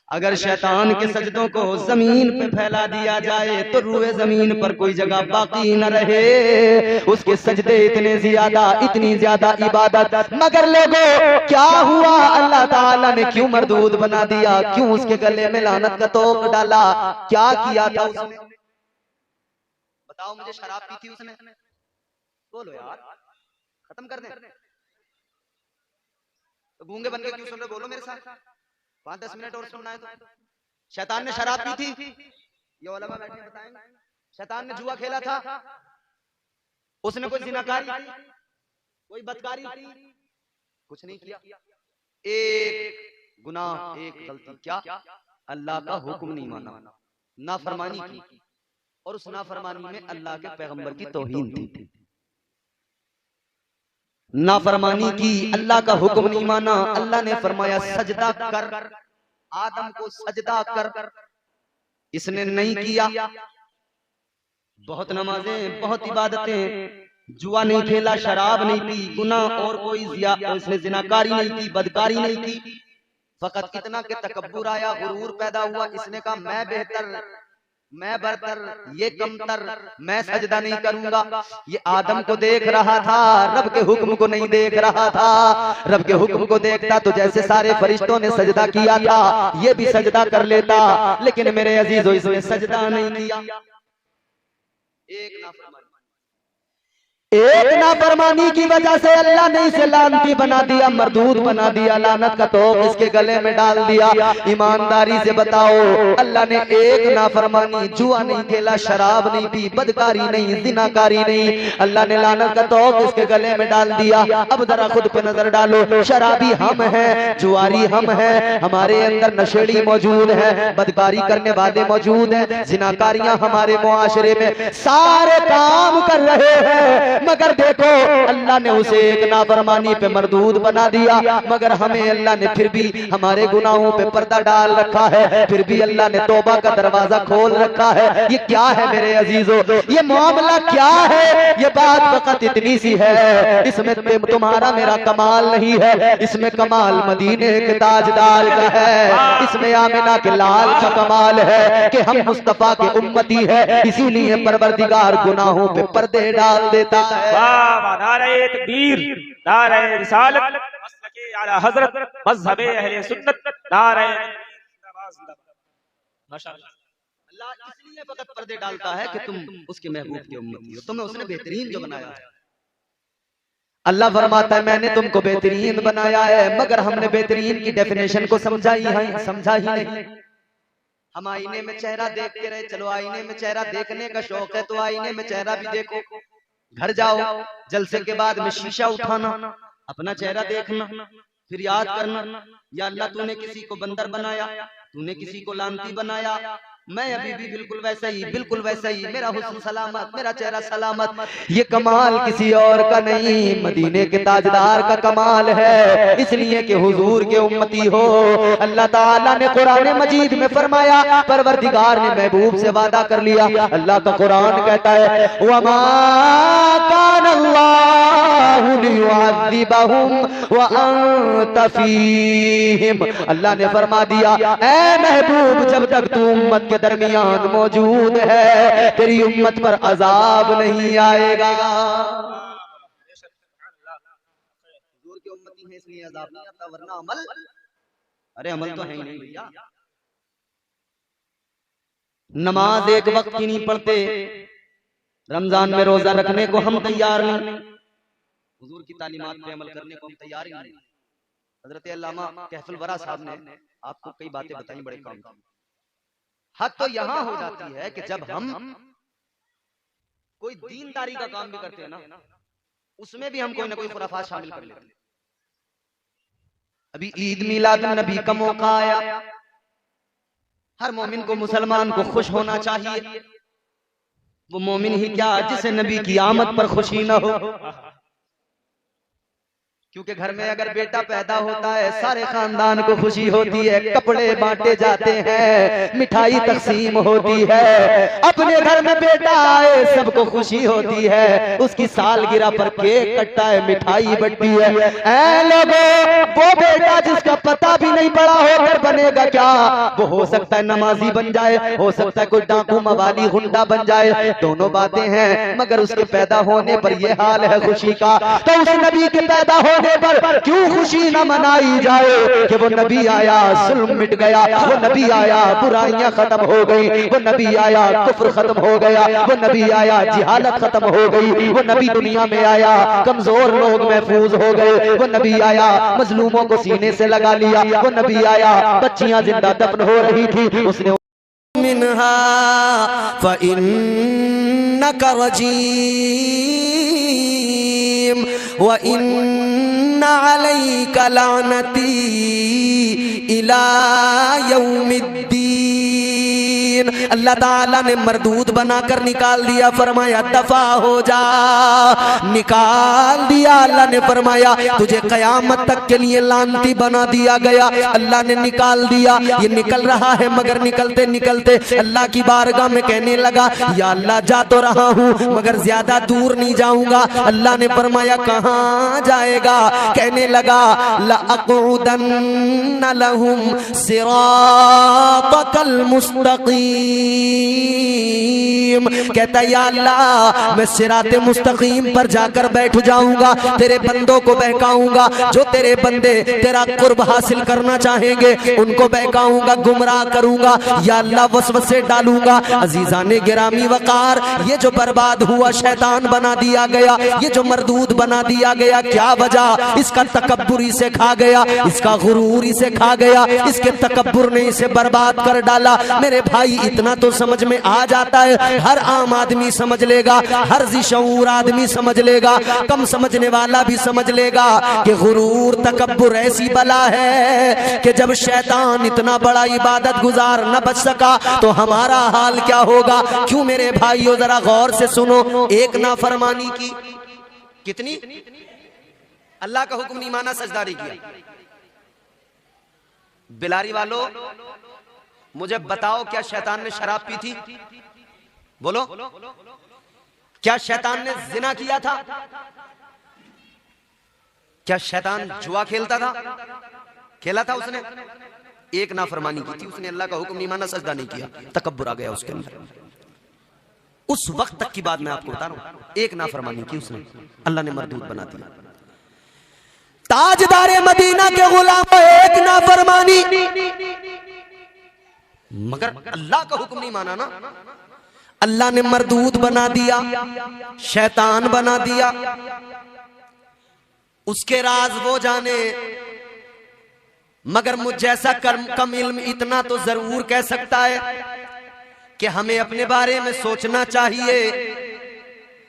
अगर शैतान के सजदों को जमीन पे फैला दिया जाए तो रूए जमीन पर कोई जगह बाकी न रहे। उसके सजदे इतने ज्यादा, इतनी ज्यादा इबादत, मगर लोगों क्या हुआ, अल्लाह ताला ने क्यों मरदूद बना दिया, क्यों उसके गले में लानत का तोक डाला, क्या किया था उसने? बताओ मुझे, शराब पी थी उसने? बोलो यार, खत्म कर दें। तो गूंगे बन के क्यों सुन रहे, बोलो मेरे साथ। 5-10 मिनट और सुनना है तो। शैतान ने शराब पी थी, ये उलमा बैठे बताएंगे। शैतान ने जुआ खेला था, उसने कोई जिनाकारी की, कोई बदकारी की, कुछ नहीं किया। एक गुनाह, एक गलती, क्या? अल्लाह का हुक्म नहीं माना, नाफरमानी की, और उस नाफरमानी में अल्लाह के पैगंबर की तौहीन थी। नाफरमानी की, अल्लाह का हुक्म नहीं माना। अल्लाह ने फरमाया सजदा कर, आदम को सजदा कर, इसने नहीं किया। बहुत नमाजें, बहुत इबादतें, जुआ नहीं खेला, शराब नहीं पी, गुनाह और कोई इसने जिनाकारी नहीं की, बदकारी नहीं की। फकत इतना के तकब्बुर आया, गुरूर पैदा हुआ, इसने कहा मैं बेहतर, मैं बरतर, ये कमतर, मैं सजदा नहीं करूंगा। ये आदम को देख रहा था, रब के हुक्म को नहीं देख रहा था। रब के हुक्म को देखता तो जैसे सारे फरिश्तों ने सजदा किया था ये भी सजदा कर लेता, लेकिन मेरे अजीजों इसने सजदा नहीं किया। एक नाफरमानी की वजह से अल्लाह ने इसे लानती बना दिया, मरदूद बना दिया, लानत का तोक इसके गले में डाल दिया। ईमानदारी से बताओ, अल्लाह ने एक नाफरमानी, जुआ नहीं खेला, शराब नहीं पी, बदकारी नहीं, जिनाकारी नहीं, अल्लाह ने लानत का तोक इसके गले में डाल दिया। अब जरा खुद पे नजर डालो, शराबी हम हैं, जुआरी हम हैं, हमारे अंदर नशेड़ी मौजूद है, बदकारी करने वाले मौजूद हैं, जिनाकारियां हमारे मुआशरे में सारे काम कर रहे हैं, मगर देखो अल्लाह ने उसे एक नाफरमानी पे मरदूद बना दिया। मगर हमें अल्लाह ने फिर भी हमारे गुनाहों पे पर्दा डाल रखा है, फिर भी अल्लाह ने तौबा का दरवाजा खोल रखा है। ये क्या है मेरे अजीजों, ये मामला क्या है? ये बात फकत इतनी सी है, इसमें तुम्हारा मेरा कमाल नहीं है, इसमें कमाल मदीने के ताजदार का है, इसमें आमिना के लाल का कमाल है कि हम मुस्तफा के उम्मती है, इसीलिए परवरदिगार गुनाहों पे पर्दे डाल देता। नारे तकबीर, नारे रिसालत, मसलके आला हजरत, मज़हबे अहले सुन्नत, नारे माशाअल्लाह। अल्लाह इसलिए फकत पर्दे डालता है कि तुम उसके महबूब की उम्मती हो, तुम्हें उसने बेहतरीन जो बनाया है। अल्लाह फरमाता है मैंने तुमको बेहतरीन बनाया है, मगर हमने बेहतरीन की डेफिनेशन को समझा ही नहीं। हम आईने में चेहरा देखते रहे, चलो आईने में चेहरा देखने का शौक है तो आईने में चेहरा भी देखो। घर जाओ, जलसे के बाद में शीशा उठाना, अपना चेहरा देखना, फिर याद करना, या अल्लाह तूने किसी को बंदर बनाया, तूने किसी को लानती बनाया, मैं अभी भी बिल्कुल वैसा ही, मेरा हुस्न सलामत, मेरा चेहरा सलामत। ये कमाल किसी और का नहीं, मदीने के ताजदार का कमाल है, इसलिए कि हुजूर के उम्मती हो। अल्लाह ताला ने कुरान मजीद में फरमाया, परवरदिगार ने महबूब से वादा कर लिया। अल्लाह का कुरान कहता है वमा कान अल्लाहु लियुअज़्ज़िबहुम व अंत फीहिम। अल्लाह ने फरमा दिया ऐ महबूब जब तक तू उम्मत के दरमियान मौजूद है तेरी उम्मत पर अजाब नहीं आएगा। हुजूर की उम्मती है इसलिए अजाब नहीं आता, वरना अमल, अरे अमल तो है ही नहीं भैया। नमाज एक वक्त की नहीं पढ़ते, रमजान में रोजा रखने को हम तैयार नहीं, हुजूर की तालीमात पे अमल करने को हम तैयार ही नहीं। हजरत अल्लामा कहफुल वरा साहब ने आपको कई बातें बताई, बड़े काम की। हद तो यहां हो जाती है कि जब हम कोई दीनदारी का काम भी करते हैं ना, उसमें भी हम कोई ना कोई खुराफात शामिल कर लेते हैं। अभी ईद मिलाद नबी का मौका आया, हर मोमिन को, मुसलमान को खुश होना चाहिए। वो मोमिन ही क्या जिसे नबी की आमद पर खुशी ना हो, क्योंकि घर में अगर बेटा पैदा होता है सारे खानदान को खुशी होती है, कपड़े बांटे जाते हैं, मिठाई तकसीम होती है। अपने घर में बेटा आए सबको खुशी होती है, उसकी सालगिरह पर केक कटता है, मिठाई बंटती है। ऐ लोगों, वो बेटा जिसका पता भी नहीं पड़ा होकर बनेगा क्या, वो हो सकता है नमाजी बन जाए, हो सकता है कोई डाकू मवाली गुंडा बन जाए, दोनों बातें हैं। मगर उसके पैदा होने पर यह हाल है खुशी का, तो उस नबी के पैदा होने पर क्यों खुशी न मनाई जाए कि वो नबी आया, जुल्म मिट गया, वो नबी आया, बुराइयां खत्म हो गई, वो नबी आया, कुफ्र खत्म हो गया, वो नबी आया, जिहालत खत्म हो गई, वो नबी दुनिया में आया, कमजोर लोग महफूज हो गए, वो नबी आया, मजलूमों को सीने से लगा लिया, वो नबी आया, बच्चियां जिंदा दफन हो रही थी, उसने मिन्हा फइन्नका रजीम व इन्ना अलैका लानती इला यौमिद्दीन। अल्लाह ताला ने मरदूद बनाकर निकाल दिया, फरमाया दफा हो जा, निकाल दिया। अल्लाह ने फरमाया तुझे कयामत तक के लिए लानती बना दिया गया। अल्लाह ने निकाल दिया, ये निकल रहा है, मगर निकलते निकलते अल्लाह की बारगाह में कहने लगा, या अल्लाह जा तो रहा हूँ मगर ज्यादा दूर नहीं जाऊंगा। अल्लाह ने फरमाया कहाँ जाएगा? कहने लगा लअक़उदन्न लहुम सिरातकल मुस्तक़ीम। कहता या अल्लाह मैं सिराते मुस्तकीम पर जाकर बैठ जाऊंगा, तेरे बंदों को बहकाऊंगा, जो तेरे बंदे तेरा कुर्ब हासिल करना चाहेंगे उनको बहकाऊंगा, गुमराह करूंगा, या अल्लाह वसवसे डालूंगा। अजीजाने गिरामी वकार, ये जो बर्बाद हुआ शैतान बना दिया गया, ये जो मरदूद बना दिया गया, क्या वजह? इसका तकब्बुर इसे खा गया, इसका गुरूर इसे खा गया, इसके तकब्बुर ने इसे बर्बाद कर डाला। मेरे भाई इतना तो समझ में आ जाता है, हर आम आदमी समझ लेगा, हर जिशऊर आदमी समझ लेगा, कम समझने वाला भी समझ लेगा कि गुरूर तकब्बुर ऐसी बला है कि जब शैतान इतना बड़ा इबादत गुजार न बच सका तो हमारा हाल क्या होगा। क्यों मेरे भाइयों, जरा गौर से सुनो, एक नाफरमानी की कितनी, अल्लाह का हुक्म नहीं माना, सजदा नहीं किया। बिलारी वालों मुझे बताओ, क्या शैतान ने शराब पी थी? बोलो, क्या शैतान ने जिना किया था? क्या शैतान जुआ खेलता था? खेला था उसने? एक नाफरमानी की थी, उसने अल्लाह का हुक्म नहीं माना, सजदा नहीं किया, तकब्बुर आ गया उसके अंदर। उस वक्त तक की बात मैं आपको बता रहा हूं, एक नाफरमानी की उसने, अल्लाह ने मरदूद बना दिया। ताजदारे मदीना के गुलामों, एक नाफरमानी, मगर अल्लाह का हुक्म नहीं माना ना, अल्लाह ने मरदूद बना दिया, शैतान बना दिया। उसके राज वो जाने, मगर मुझ जैसा कम इल्म इतना तो जरूर कह सकता है कि हमें अपने बारे में सोचना चाहिए।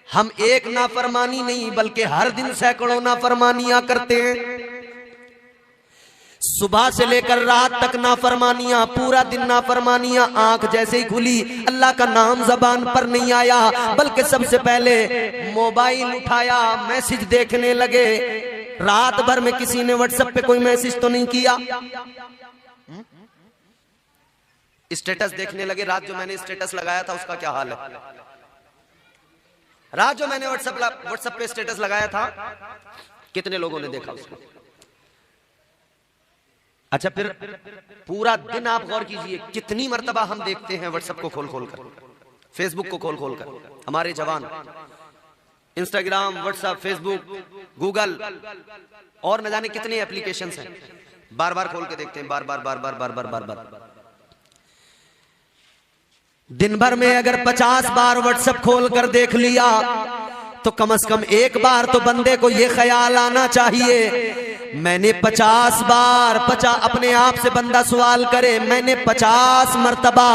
हम एक नाफरमानी नहीं बल्कि हर दिन सैकड़ों नाफरमानियां करते हैं, सुबह से लेकर रात तक नाफरमानियां, पूरा दिन नाफरमानियां। आंख जैसे ही खुली अल्लाह का नाम जबान पर नहीं आया, बल्कि सबसे पहले मोबाइल उठाया, मैसेज देखने लगे। रात भर में किसी ने व्हाट्सएप पे कोई मैसेज तो नहीं किया, स्टेटस देखने लगे। रात जो मैंने स्टेटस लगाया था उसका क्या हाल है? रात जो मैंने व्हाट्सएप पे स्टेटस लगाया था कितने लोगों ने देखा उसको? अच्छा, फिर पूरा दिन आप गौर कीजिए कितनी मर्तबा हम देखते हैं व्हाट्सएप को खोल खोल कर, फेसबुक को खोल खोल कर। हमारे जवान इंस्टाग्राम, व्हाट्सएप, फेसबुक, गूगल और न जाने कितने एप्लीकेशंस हैं, बार बार खोल के देखते हैं, बार बार बार बार बार बार बार बार। दिन भर में अगर 50 बार व्हाट्सएप खोल कर देख लिया तो कम से कम एक बार तो बंदे को यह ख्याल आना चाहिए मैंने 50 बार अपने आप से बंदा सवाल करे, मैंने 50 मर्तबा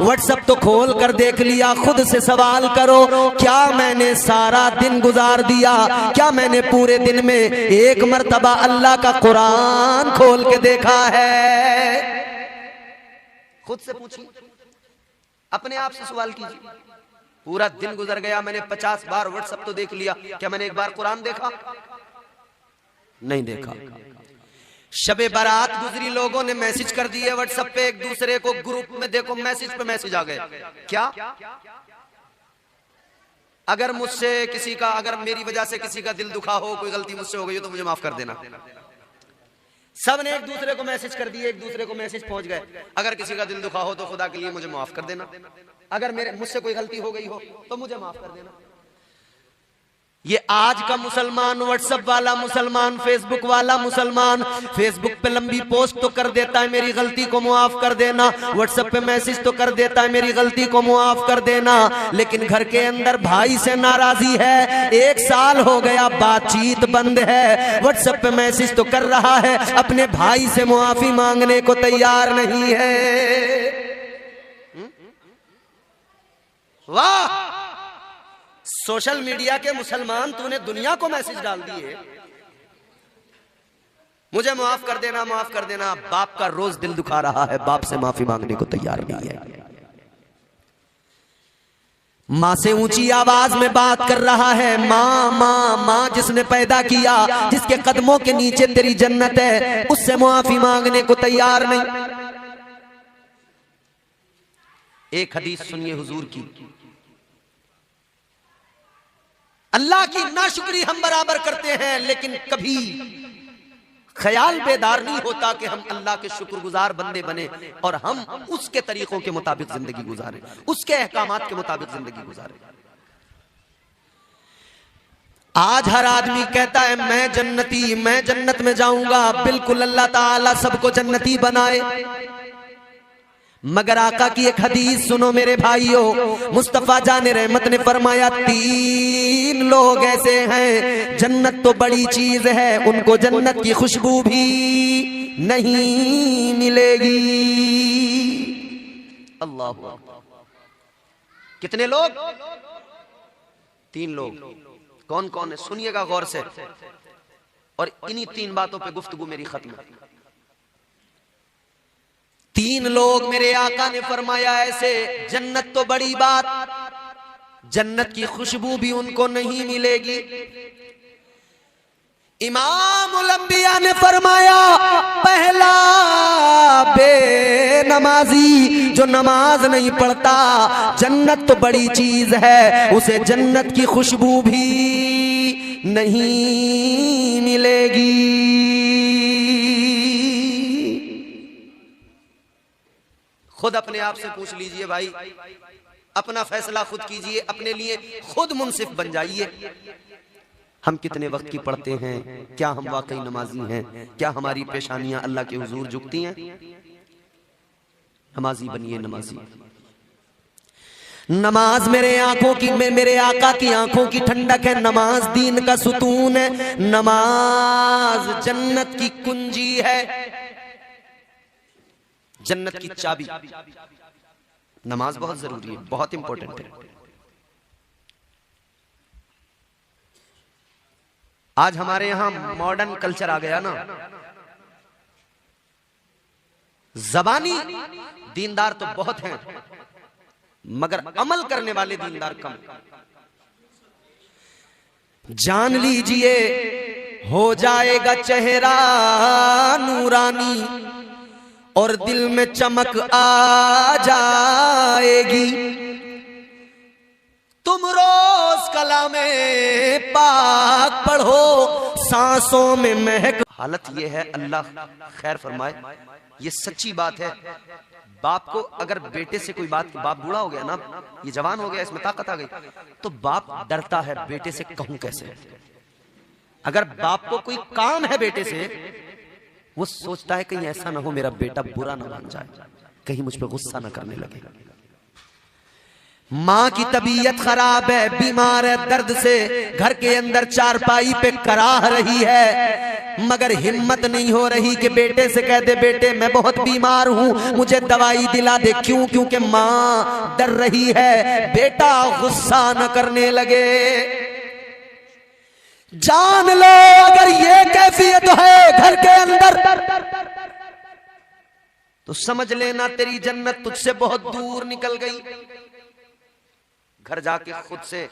व्हाट्सएप तो खोल कर देख लिया। खुद से सवाल करो, क्या मैंने सारा दिन गुजार दिया? क्या मैंने पूरे दिन में एक मर्तबा अल्लाह का कुरान खोल के देखा है? खुद से पूछिए, अपने आप से सवाल कीजिए। पूरा दिन गुजर गया, मैंने 50 बार व्हाट्सएप तो देख लिया, क्या मैंने एक बार कुरान देखा? नहीं देखा। शबे बारात गुजरी, लोगों ने मैसेज कर दिए व्हाट्सएप पे एक दूसरे को, ग्रुप में देखो मैसेज पे मैसेज आ गए। क्या अगर मुझसे किसी का, अगर मेरी वजह से किसी का दिल दुखा हो, कोई गलती मुझसे हो गई हो तो मुझे माफ कर देना। सब ने एक दूसरे को मैसेज कर दिए, एक दूसरे को मैसेज पहुंच गए, अगर किसी का दिल दुखा हो तो खुदा के लिए मुझे माफ कर देना, अगर मुझसे कोई गलती हो गई हो तो मुझे माफ कर देना। ये आज का मुसलमान, व्हाट्सएप वाला मुसलमान, फेसबुक वाला मुसलमान, फेसबुक पे लंबी पोस्ट तो कर देता है मेरी गलती को मुआफ कर देना, व्हाट्सएप पे मैसेज तो कर देता है मेरी गलती को मुआफ कर देना, लेकिन घर के अंदर भाई से नाराजी है, 1 साल हो गया बातचीत बंद है, व्हाट्सएप पे मैसेज तो कर रहा है, अपने भाई से मुआफी मांगने को तैयार नहीं है। वाह सोशल मीडिया के मुसलमान, तूने दुनिया को मैसेज डाल दिए, मुझे माफ कर देना, माफ कर देना। बाप का रोज दिल दुखा रहा है, बाप से माफी मांगने को तैयार नहीं है। माँ से ऊंची आवाज में बात कर रहा है, माँ माँ माँ, जिसने पैदा किया, जिसके कदमों के नीचे तेरी जन्नत है, उससे माफी मांगने को तैयार नहीं। एक हदीस सुनिए हुजूर की, अल्लाह की नाशुक्री हम बराबर करते हैं, लेकिन कभी ख्याल बेदार नहीं होता कि हम अल्लाह के शुक्रगुजार बंदे बने और हम उसके तरीकों के मुताबिक जिंदगी गुजारें, उसके अहकामात के मुताबिक जिंदगी गुजारें। आज हर आदमी कहता है मैं जन्नती, मैं जन्नत में जाऊंगा। बिल्कुल अल्लाह ताला सबको जन्नती बनाए, मगर आका की एक हदीस सुनो मेरे भाइयों, मुस्तफा जाने रहमत ने फरमाया 3 लोग ऐसे हैं, जन्नत तो बड़ी चीज है, उनको जन्नत की खुशबू भी नहीं मिलेगी। अल्लाह अकबर। कितने लोग? 3 लोग। कौन कौन है? सुनिएगा गौर से, और इन्हीं 3 बातों पे गुफ्तगू मेरी खत्म है। 3 लोग मेरे आका ने फरमाया ऐसे, जन्नत तो बड़ी बात, जन्नत की खुशबू भी उनको नहीं मिलेगी। इमामुल अंबिया ने फरमाया, पहला बेनमाजी जो नमाज नहीं पढ़ता, जन्नत तो बड़ी चीज है, उसे जन्नत की खुशबू भी नहीं मिलेगी। खुद अपने आप से पूछ लीजिए भाई, अपना फैसला खुद कीजिए, अपने लिए खुद मुंसिफ बन जाइए। हम कितने वक्त की पढ़ते हैं? क्या हम वाकई नमाजी हैं? क्या हमारी पेशानियां अल्लाह के हुजूर झुकती हैं? नमाजी बनिए, नमाजी। नमाज मेरे आंखों की, मेरे आका की आंखों की ठंडक है, नमाज दीन का सुतून है, नमाज जन्नत की कुंजी है, जन्नत की चाबी। नमाज बहुत जरूरी है, बहुत इंपॉर्टेंट है। आज हमारे यहां मॉडर्न कल्चर आ गया ना, ज़बानी दीनदार तो बहुत हैं, मगर अमल करने वाले दीनदार कम। जान लीजिए हो जाएगा चेहरा नूरानी और दिल में चमक आ जाएगी, तुम रोज कलामे पाक पढ़ो, सांसों में महक। हालत ये है, अल्लाह खैर फरमाए, ये सच्ची बात है। बाप को अगर बेटे से कोई बात, बाप बूढ़ा हो गया ना, ये जवान हो गया, इसमें ताकत आ गई, तो बाप डरता है बेटे से कहूं कैसे। अगर बाप को कोई काम है बेटे से, वो सोचता है कहीं ऐसा ना हो मेरा बेटा बुरा ना मान जाए, कहीं मुझ पे गुस्सा ना करने लगे। माँ की तबीयत खराब है, बीमार है, दर्द से घर के अंदर चारपाई पे कराह रही है, मगर हिम्मत नहीं हो रही कि बेटे से कह दे बेटे मैं बहुत बीमार हूं, मुझे दवाई दिला दे। क्यों? क्योंकि माँ डर रही है बेटा गुस्सा न करने लगे। जान लो अगर ये कैफियत है घर के अंदर तो समझ लेना तेरी जन्नत तुझसे बहुत दूर निकल गई। घर जाके खुद से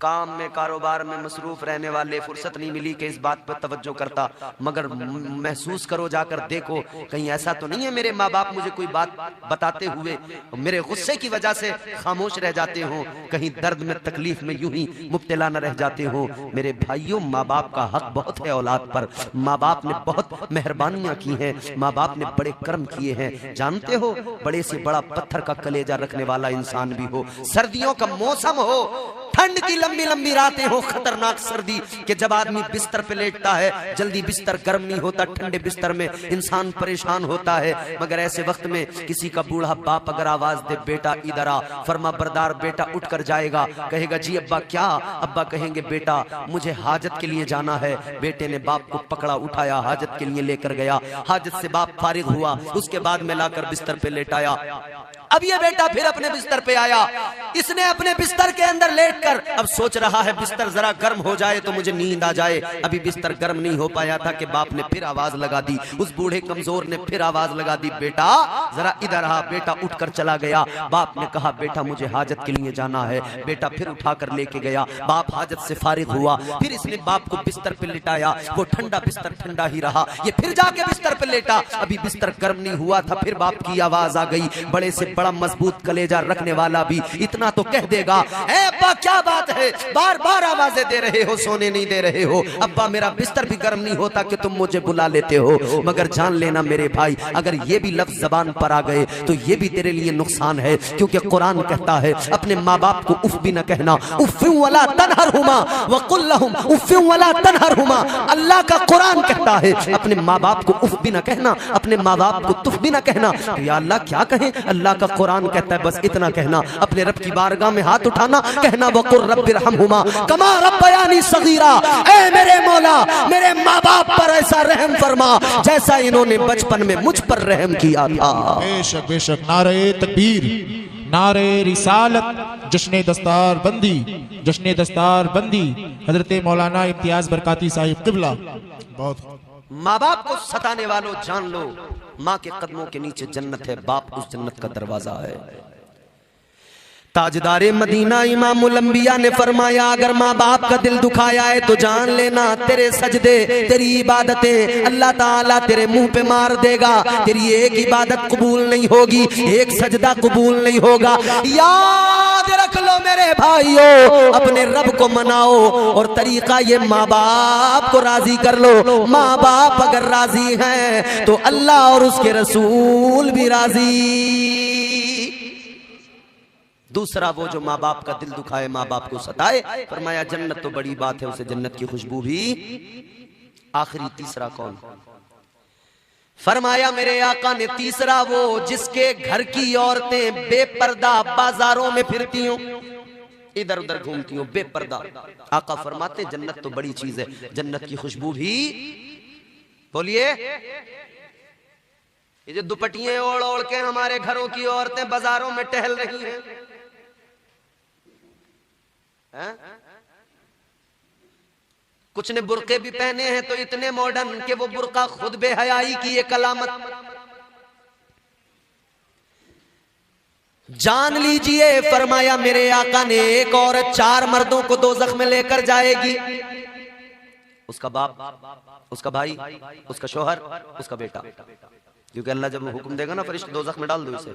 काम में कारोबार में मसरूफ रहने वाले फुर्सत नहीं मिली कि इस बात पर तवज्जो करता, मगर महसूस करो, जाकर देखो कहीं ऐसा तो नहीं है मेरे माँ बाप मुझे कोई बात बताते हुए मेरे गुस्से की वजह से खामोश रह जाते हो, कहीं दर्द में तकलीफ में यूं ही मुब्तला न रह जाते हो। मेरे भाइयों, माँ बाप का हक बहुत है औलाद पर। माँ बाप ने बहुत मेहरबानियां की हैं, माँ बाप ने बड़े कर्म किए हैं। जानते हो, बड़े से बड़ा पत्थर का कलेजा रखने वाला इंसान भी हो, सर्दियों का मौसम हो, ठंड की लंबी लंबी रातें हो, खतरनाक सर्दी कि जब आदमी बिस्तर पे लेटता है जल्दी बिस्तर गर्म नहीं होता, ठंडे बिस्तर में इंसान परेशान होता है। मगर ऐसे वक्त में किसी का बूढ़ा बाप अगर आवाज दे बेटा इधर आ, फर्मा बरदार बेटा उठकर जाएगा, कहेगा जी अब्बा क्या? अब्बा कहेंगे बेटा मुझे हाजत के लिए जाना है। बेटे ने बाप को पकड़ा, उठाया, हाजत के लिए लेकर गया। हाजत से बाप फारिग हुआ, उसके बाद में लाकर बिस्तर पे लेटाया। अब ये बेटा फिर अपने बिस्तर पे आया, इसने अपने बिस्तर के अंदर लेटकर अब सोच रहा है बिस्तर जरा गर्म हो जाए तो मुझे नींद आ जाए। अभी बिस्तर गर्म नहीं हो पाया था कि बाप ने फिर आवाज लगा दी, उस बूढ़े कमजोर ने फिर आवाज लगा दी बेटा जरा इधर आ। बेटा उठकर चला गया। बाप ने कहा बेटा मुझे हाजत के लिए जाना है। बेटा फिर उठाकर लेके गया। बाप हाजत से फारिग हुआ, फिर इसने बाप को बिस्तर पे लिटाया। वो ठंडा बिस्तर ठंडा ही रहा, ये फिर जाके बिस्तर पे लेटा। अभी बिस्तर गर्म नहीं हुआ था, फिर बाप की आवाज आ गई। बड़े से बड़ा मजबूत कलेजा रखने वाला भी इतना तो कह देगा, ए अब्बा क्या बात है, बार बार आवाजें दे रहे हो, सोने नहीं दे रहे हो। अब्बा मेरा बिस्तर भी गर्म नहीं होता कि तुम मुझे बुला लेते हो। मगर जान लेना मेरे भाई, अगर ये भी लफ्ज जबान पर आ गए तो ये भी तेरे लिए नुकसान है, क्योंकि कुरान कहता है अपने माँ बाप को उफ भी न कहना, उफ़्फ़िन वला तनहरहुमा वक़ुल लहुम उफ़्फ़िन वला तनहरहुमा। अल्लाह का कुरान कहता है अपने माँ बाप को उफ भी न कहना, अपने माँ बाप को तुफ भी न कहना। तो या अल्लाह क्या कहें? अल्लाह का कुरान कहता है बस इतना कहना, अपने रब की बारगाह में हाथ उठाना, कहना वक़ुल रब्बिरहमहुमा कमा रब्बयानी सगीरा। ऐ मेरे मौला, मेरे माँ बाप पर ऐसा रहम फरमा जैसा इन्होंने बचपन में मुझ पर रहम किया था। बेशक बेशक। नारे तकबीर, नारे रिसालत, जश्न दस्तार बंदी, जश्न दस्तार बंदी हजरत मौलाना इम्तियाज बरकाती साहिब किबला। बहुत माँ बाप को सताने वालों जान लो, माँ के कदमों के नीचे जन्नत है, बाप उस जन्नत का दरवाजा है। ताजदारे मदीना इमामुल अंबिया ने फरमाया अगर माँ बाप का दिल दुखाया है तो जान लेना तेरे सजदे, तेरी इबादतें अल्लाह ताला तेरे मुंह पे मार देगा। तेरी एक इबादत कबूल नहीं होगी, एक सजदा कबूल नहीं होगा। याद रख लो मेरे भाइयों, अपने रब को मनाओ और तरीका ये माँ बाप को राजी कर लो। माँ बाप अगर राजी हैं तो अल्लाह और उसके रसूल भी राजी। दूसरा वो जो माँ बाप का दिल दुखाए, माँ बाप को सताए, फरमाया जन्नत तो बड़ी बात है, उसे जन्नत की खुशबू भी। आखिरी तीसरा कौन? फरमाया मेरे आका ने तीसरा वो जिसके घर की औरतें बेपर्दा बाजारों में फिरती हूं, इधर उधर घूमती हूं बेपर्दा। आका फरमाते जन्नत तो बड़ी चीज है, जन्नत की खुशबू भी। बोलिए, ये जो दुपट्टियां ओढ़ ओढ़ के हमारे घरों की औरतें बाजारों में टहल रही हैं, कुछ ने बुर्के भी पहने हैं तो इतने मॉडर्न कि वो बुर्का खुद बेहयाई की एक अलामत। जान लीजिए फरमाया मेरे आका ने एक औरत 4 मर्दों को दोज़ख में लेकर जाएगी। उसका बाप, उसका भाई, उसका शोहर, उसका बेटा। क्योंकि अल्लाह जब हुक्म देगा ना फरिश्ते दोज़ख में डाल दो इसे,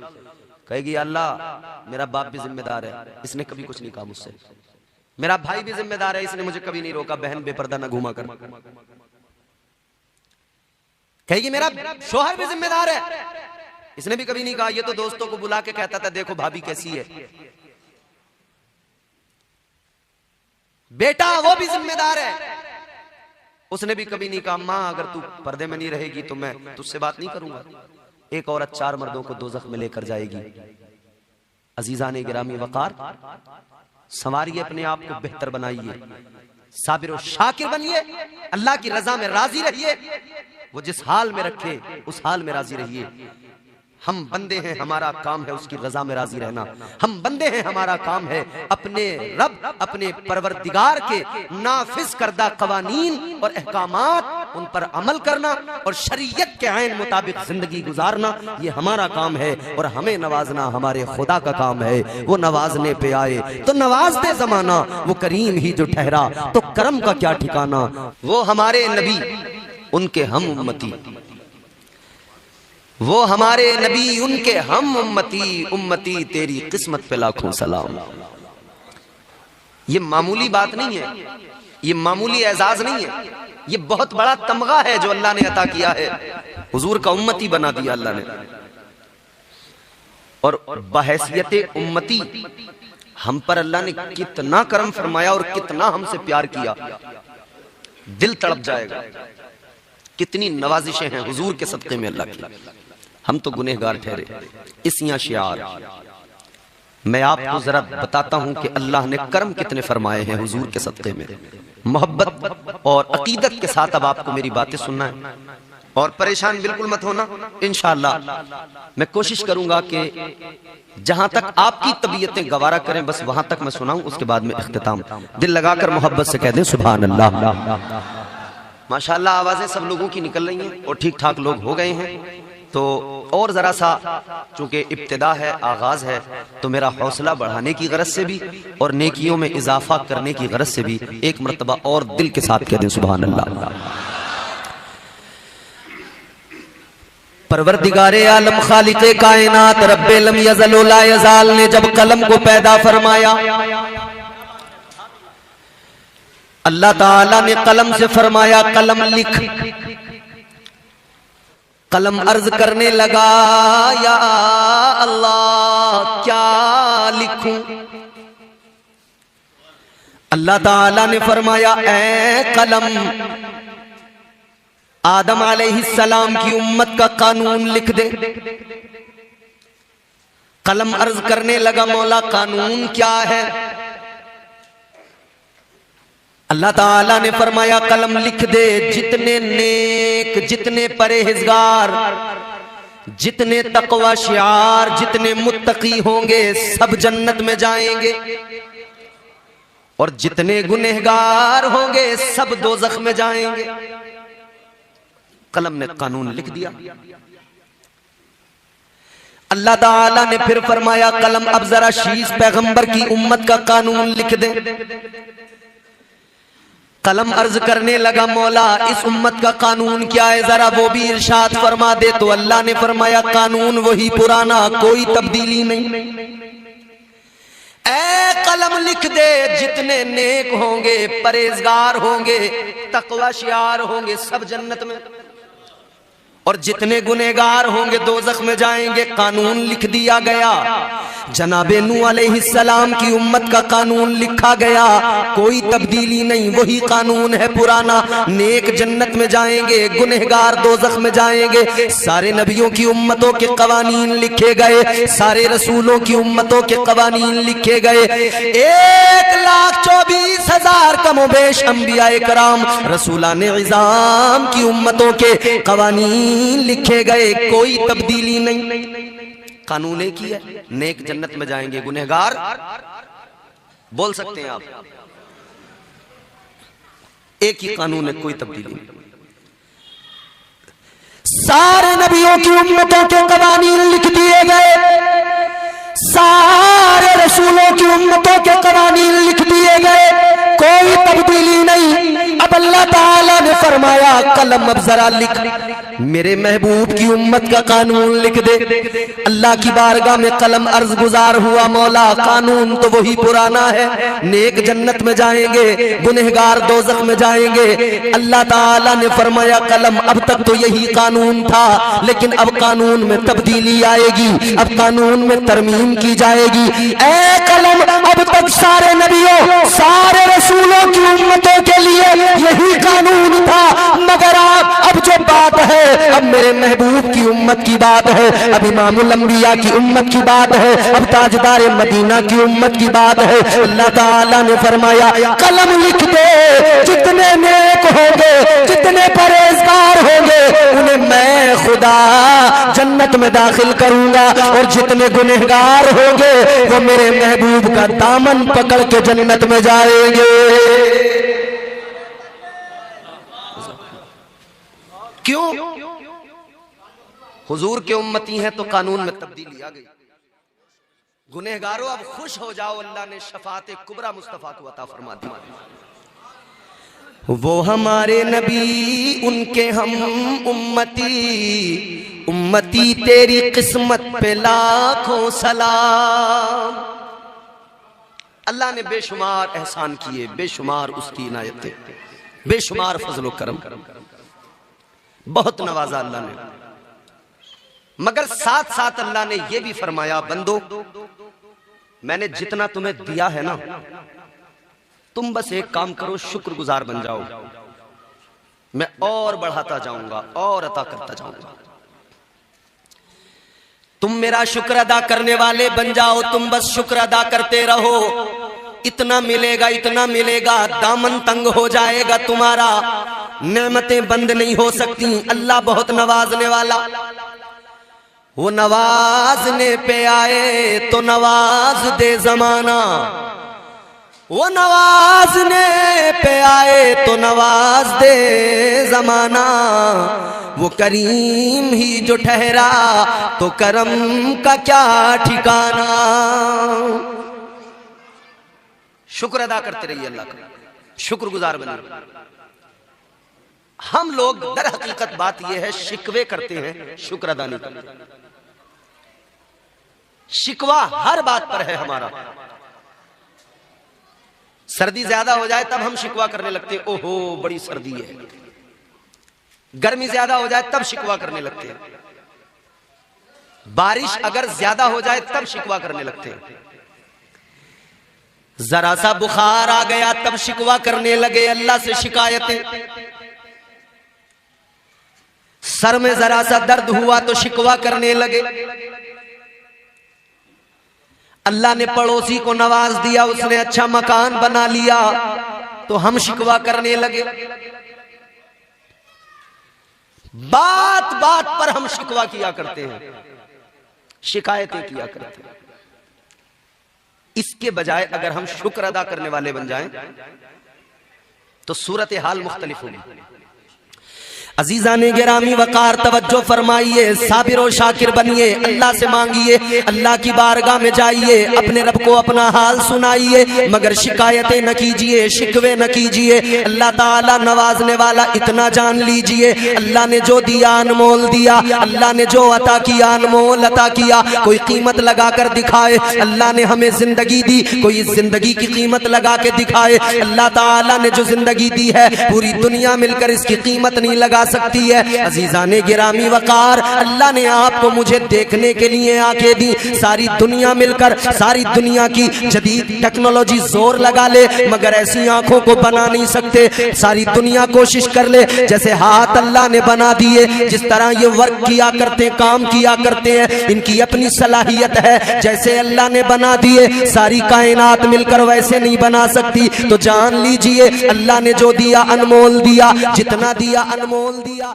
कहेगी अल्लाह मेरा बाप भी जिम्मेदार है, इसने कभी कुछ नहीं कहा मुझसे, मेरा भाई भी जिम्मेदार है, इसने मुझे कभी नहीं रोका, बहन बेपर्दा ना घुमा कर। कहेगी मेरा शोहर भी जिम्मेदार है, इसने भी कभी नहीं कहा, ये तो दोस्तों को बुला के कहता था देखो भाभी कैसी है। बेटा वो भी जिम्मेदार है, उसने भी कभी नहीं कहा मां अगर तू पर्दे में नहीं रहेगी तो मैं तुझसे बात नहीं करूंगा। एक औरत 4 मर्दों को दोज़ख में लेकर जाएगी। अजीजान गिरामी वकार, संवारिए अपने आप को, बेहतर बनाइए, साबिर और शाकिर बनिए, अल्लाह की रजा में राजी रहिए। वो जिस हाल में रखे उस हाल में राजी रहिए। हम बंदे हैं, हमारा काम है उसकी रजा में राजी रहना। हम बंदे हैं, हमारा काम है अपने रब, अपने परवरदिगार के नाफिज करदा कवानीन और अहकामात उन पर अमल करना और शरीयत के ऐन मुताबिक जिंदगी गुजारना। ये हमारा काम है और हमें नवाजना हमारे खुदा का काम है। वो नवाजने पे आए तो नवाज दे जमाना, वो करीम ही जो ठहरा तो करम का क्या ठिकाना। वो हमारे नबी उनके हम उम्मती, वो हमारे नबी उनके हम उम्मती, उम्मती तेरी किस्मत पे लाखों सलाम। ये मामूली बात नहीं है, ये मामूली एजाज नहीं है, ये बहुत बड़ा तमगा है जो अल्लाह ने अता किया है। हुजूर का उम्मती बना दिया अल्लाह ने, और बहैसियत उम्मती हम पर अल्लाह ने कितना करम फरमाया और कितना हमसे प्यार किया, दिल तड़प जाएगा। कितनी नवाजिशें हैं हुजूर के सदक़े में अल्लाह की। हम तो गुनहगार ठहरे। इस यहाँ शियार मैं आपको जरा बताता हूं कि अल्लाह ने करम कितने फरमाए हैं हुजूर के सदक़े में। मोहब्बत और अकीदत के साथ अब आपको मेरी बातें सुनना है और परेशान बिल्कुल मत होना। इंशाअल्लाह मैं कोशिश करूंगा कि जहां तक आपकी तबीयतें गवारा करें बस वहां तक मैं सुनाऊं, उसके बाद में इख्तिताम। दिल लगाकर मोहब्बत से कह दें सुभान अल्लाह। माशाअल्लाह आवाजें सब लोगों की निकल रही हैं और ठीक ठाक लोग हो गए हैं। तो और जरा सा चूंकि इब्तिदा है, आगाज है, तो मेरा हौसला बढ़ाने की गरज से भी और नेकियों में इजाफा करने की गरज से भी एक मर्तबा और दिल के साथ कह दें सुभान अल्लाह। परवरदिगारे आलम खालिक़े कायनात रब्बे लम यज़ल व ला यज़ाल ने जब कलम को पैदा फरमाया, अल्लाह ताला ने कलम से फरमाया कलम लिख। कलम अर्ज करने लगा या अल्लाह क्या लिखूं। अल्लाह ताला ने फरमाया ऐ कलम आदम अलैहिस्सलाम की उम्मत का कानून लिख दे। कलम अर्ज करने लगा मौला कानून क्या है। अल्लाह ताला ने फरमाया कलम लिख दे जितने नेक, जितने परहेजगार, जितने तकवा शियार, जितने मुत्तकी होंगे सब जन्नत में जाएंगे और जितने गुनहगार होंगे सब दोज़ख में जाएंगे। कलम ने कानून लिख दिया। अल्लाह ताला ने फिर फरमाया कलम अब जरा शीस पैगंबर की उम्मत का कानून लिख दे। कलम अर्ज करने लगा मौला इस उम्मत का कानून क्या है जरा वो भी इरशाद फरमा दे। तो अल्लाह ने फरमाया कानून वही पुराना, कोई तब्दीली नहीं। ऐ कलम लिख दे जितने नेक होंगे, परहेजगार होंगे, तकवा शियार होंगे सब जन्नत में और जितने गुनहगार होंगे दोज़ख में जाएंगे। कानून लिख दिया गया। जनाबे नूह अलैहिस्सलाम की उम्मत का कानून लिखा गया, कोई तब्दीली नहीं, वही कानून है पुराना। नेक जन्नत में जाएंगे, गुनहगार दोज़ख में जाएंगे। सारे नबियों की उम्मतों के कवानीन लिखे गए, सारे रसूलों की उम्मतों के कवानीन लिखे गए। 1,24,000 कमोबेश अंबियाए कराम रसूलाने इज़ाम की उम्मतों के कवानीन लिखे गए, कोई तब्दीली नहीं। कानून एक ही है, नेक जन्नत में जाएंगे, गुनहगार बोल सकते हैं आप, एक ही कानून है, कोई तब्दीली नहीं। सारे नबियों की उम्मतों के कवानीन लिख दिए गए, सारे रसूलों की उम्मतों के कवानीन लिख दिए गए, कोई तब्दीली नहीं। अब अल्लाह ताला ने फरमाया कलम अब जरा लिख, मेरे महबूब की उम्मत का कानून लिख दे। अल्लाह की बारगाह में कलम अर्ज गुजार हुआ मौला कानून तो वही पुराना है, नेक जन्नत में जाएंगे, गुनहगार दोज़ख में जाएंगे। अल्लाह ताला ने फरमाया कलम अब तक तो यही कानून था, लेकिन अब कानून में तब्दीली आएगी, अब कानून में तरमीम की जाएगी। ऐ कलम अब तक सारे नबियों, सारे रसूलों की उम्मतों के लिए यही कानून था, मगर आप अब जो बात है, अब मेरे महबूब की उम्मत की बात है, अब इमामुल अंबिया की उम्मत की बात है, अब ताजदार मदीना की उम्मत की बात है। अल्लाह ताला ने फरमाया कलम लिख दे, जितने नेक होंगे, जितने परहेजगार होंगे, उन्हें मैं खुदा जन्नत में दाखिल करूंगा, और जितने गुनहगार होंगे वो मेरे महबूब का दामन पकड़ के जन्नत में जाएंगे। क्यों? हुजूर के उम्मती हैं तो कानून में तब्दीली आ गई। गुनहगारों अब खुश हो जाओ, अल्लाह ने शफाअत कुबरा मुस्तफा को अता फरमा दी। वो हमारे नबी, उनके हम उम्मती, उम्मती तेरी किस्मत पे लाखों सलाम। अल्लाह ने बेशुमार एहसान किए, बेशुमार उसकी इनायतें, बेशुमार फजल करम, बहुत नवाजा अल्लाह ने। मगर साथ साथ अल्लाह ने यह भी फरमाया बंदो, मैंने जितना तुम्हें दिया है ना, तुम बस एक काम करो, शुक्रगुजार बन जाओ, मैं और बढ़ाता जाऊंगा और अता करता जाऊंगा। तुम मेरा शुक्र अदा करने वाले बन जाओ, तुम बस शुक्र अदा करते रहो, इतना मिलेगा, इतना मिलेगा, दामन तंग हो जाएगा तुम्हारा, नेमतें बंद नहीं हो सकती। अल्लाह बहुत नवाजने वाला, वो नवाजने पे आए तो नवाज दे जमाना, वो नवाजने पे आए तो नवाज दे जमाना, वो करीम ही जो ठहरा तो करम का क्या ठिकाना। शुक्र अदा करते रहिए अल्लाह का, शुक्रगुजार बनिए। हम लोग दर हकीकत बात यह है, शिकवे करते हैं, शुक्र अदा नहीं करते। शिकवा हर बात पर है हमारा। सर्दी ज्यादा हो जाए तब हम शिकवा करने लगते हैं, ओहो बड़ी सर्दी है। गर्मी ज्यादा हो जाए तब शिकवा करने लगते हैं। बारिश अगर ज्यादा हो जाए तब शिकवा करने लगते हैं। जरा सा बुखार आ गया तब शिकवा करने लगे, अल्लाह से शिकायतें। सर में जरा सा दर्द हुआ तो शिकवा करने लगे। अल्लाह ने पड़ोसी को नवाज दिया, उसने अच्छा मकान बना लिया तो हम शिकवा करने लगे। बात बात पर हम शिकवा किया करते हैं, शिकायतें किया करते हैं। इसके बजाय अगर हम शुक्र अदा करने वाले बन जाएं तो सूरत हाल मुख्तलिफ होगी। अजीजा ने गिरामी वकार तवज्जो फरमाइए, साबिर और शाकिर बनिए, अल्लाह से मांगिए, अल्लाह की बारगाह में जाइए, अपने रब को अपना हाल सुनाइए, मगर शिकायतें न कीजिए, शिकवे न कीजिए। अल्लाह ताला नवाजने वाला, इतना जान लीजिए अल्लाह ने जो दिया अनमोल दिया, अल्लाह ने जो अता किया अनमोल अता किया। कोई कीमत लगा कर दिखाए, अल्लाह ने हमें जिंदगी दी, कोई इस जिंदगी की कीमत लगा के दिखाए। अल्लाह ताला ने जो जिंदगी दी है पूरी दुनिया मिलकर इसकी कीमत नहीं लगा सकती है। अजीजा ने गिरामी वकार, अल्लाह ने आपको मुझे देखने के लिए आंखें दी, सारी दुनिया मिलकर, सारी दुनिया की जदीद टेक्नोलॉजी जोर लगा ले मगर ऐसी आंखों को बना नहीं सकते। सारी दुनिया कोशिश कर ले, जैसे हाथ अल्लाह ने बना दिए, जिस तरह ये वर्क किया करते, काम किया करते हैं, इनकी अपनी सलाहियत है, जैसे अल्लाह ने बना दिए, सारी कायनात मिलकर वैसे नहीं बना सकती। तो जान लीजिए अल्लाह ने जो दिया अनमोल दिया, जितना दिया अनमोल दिया।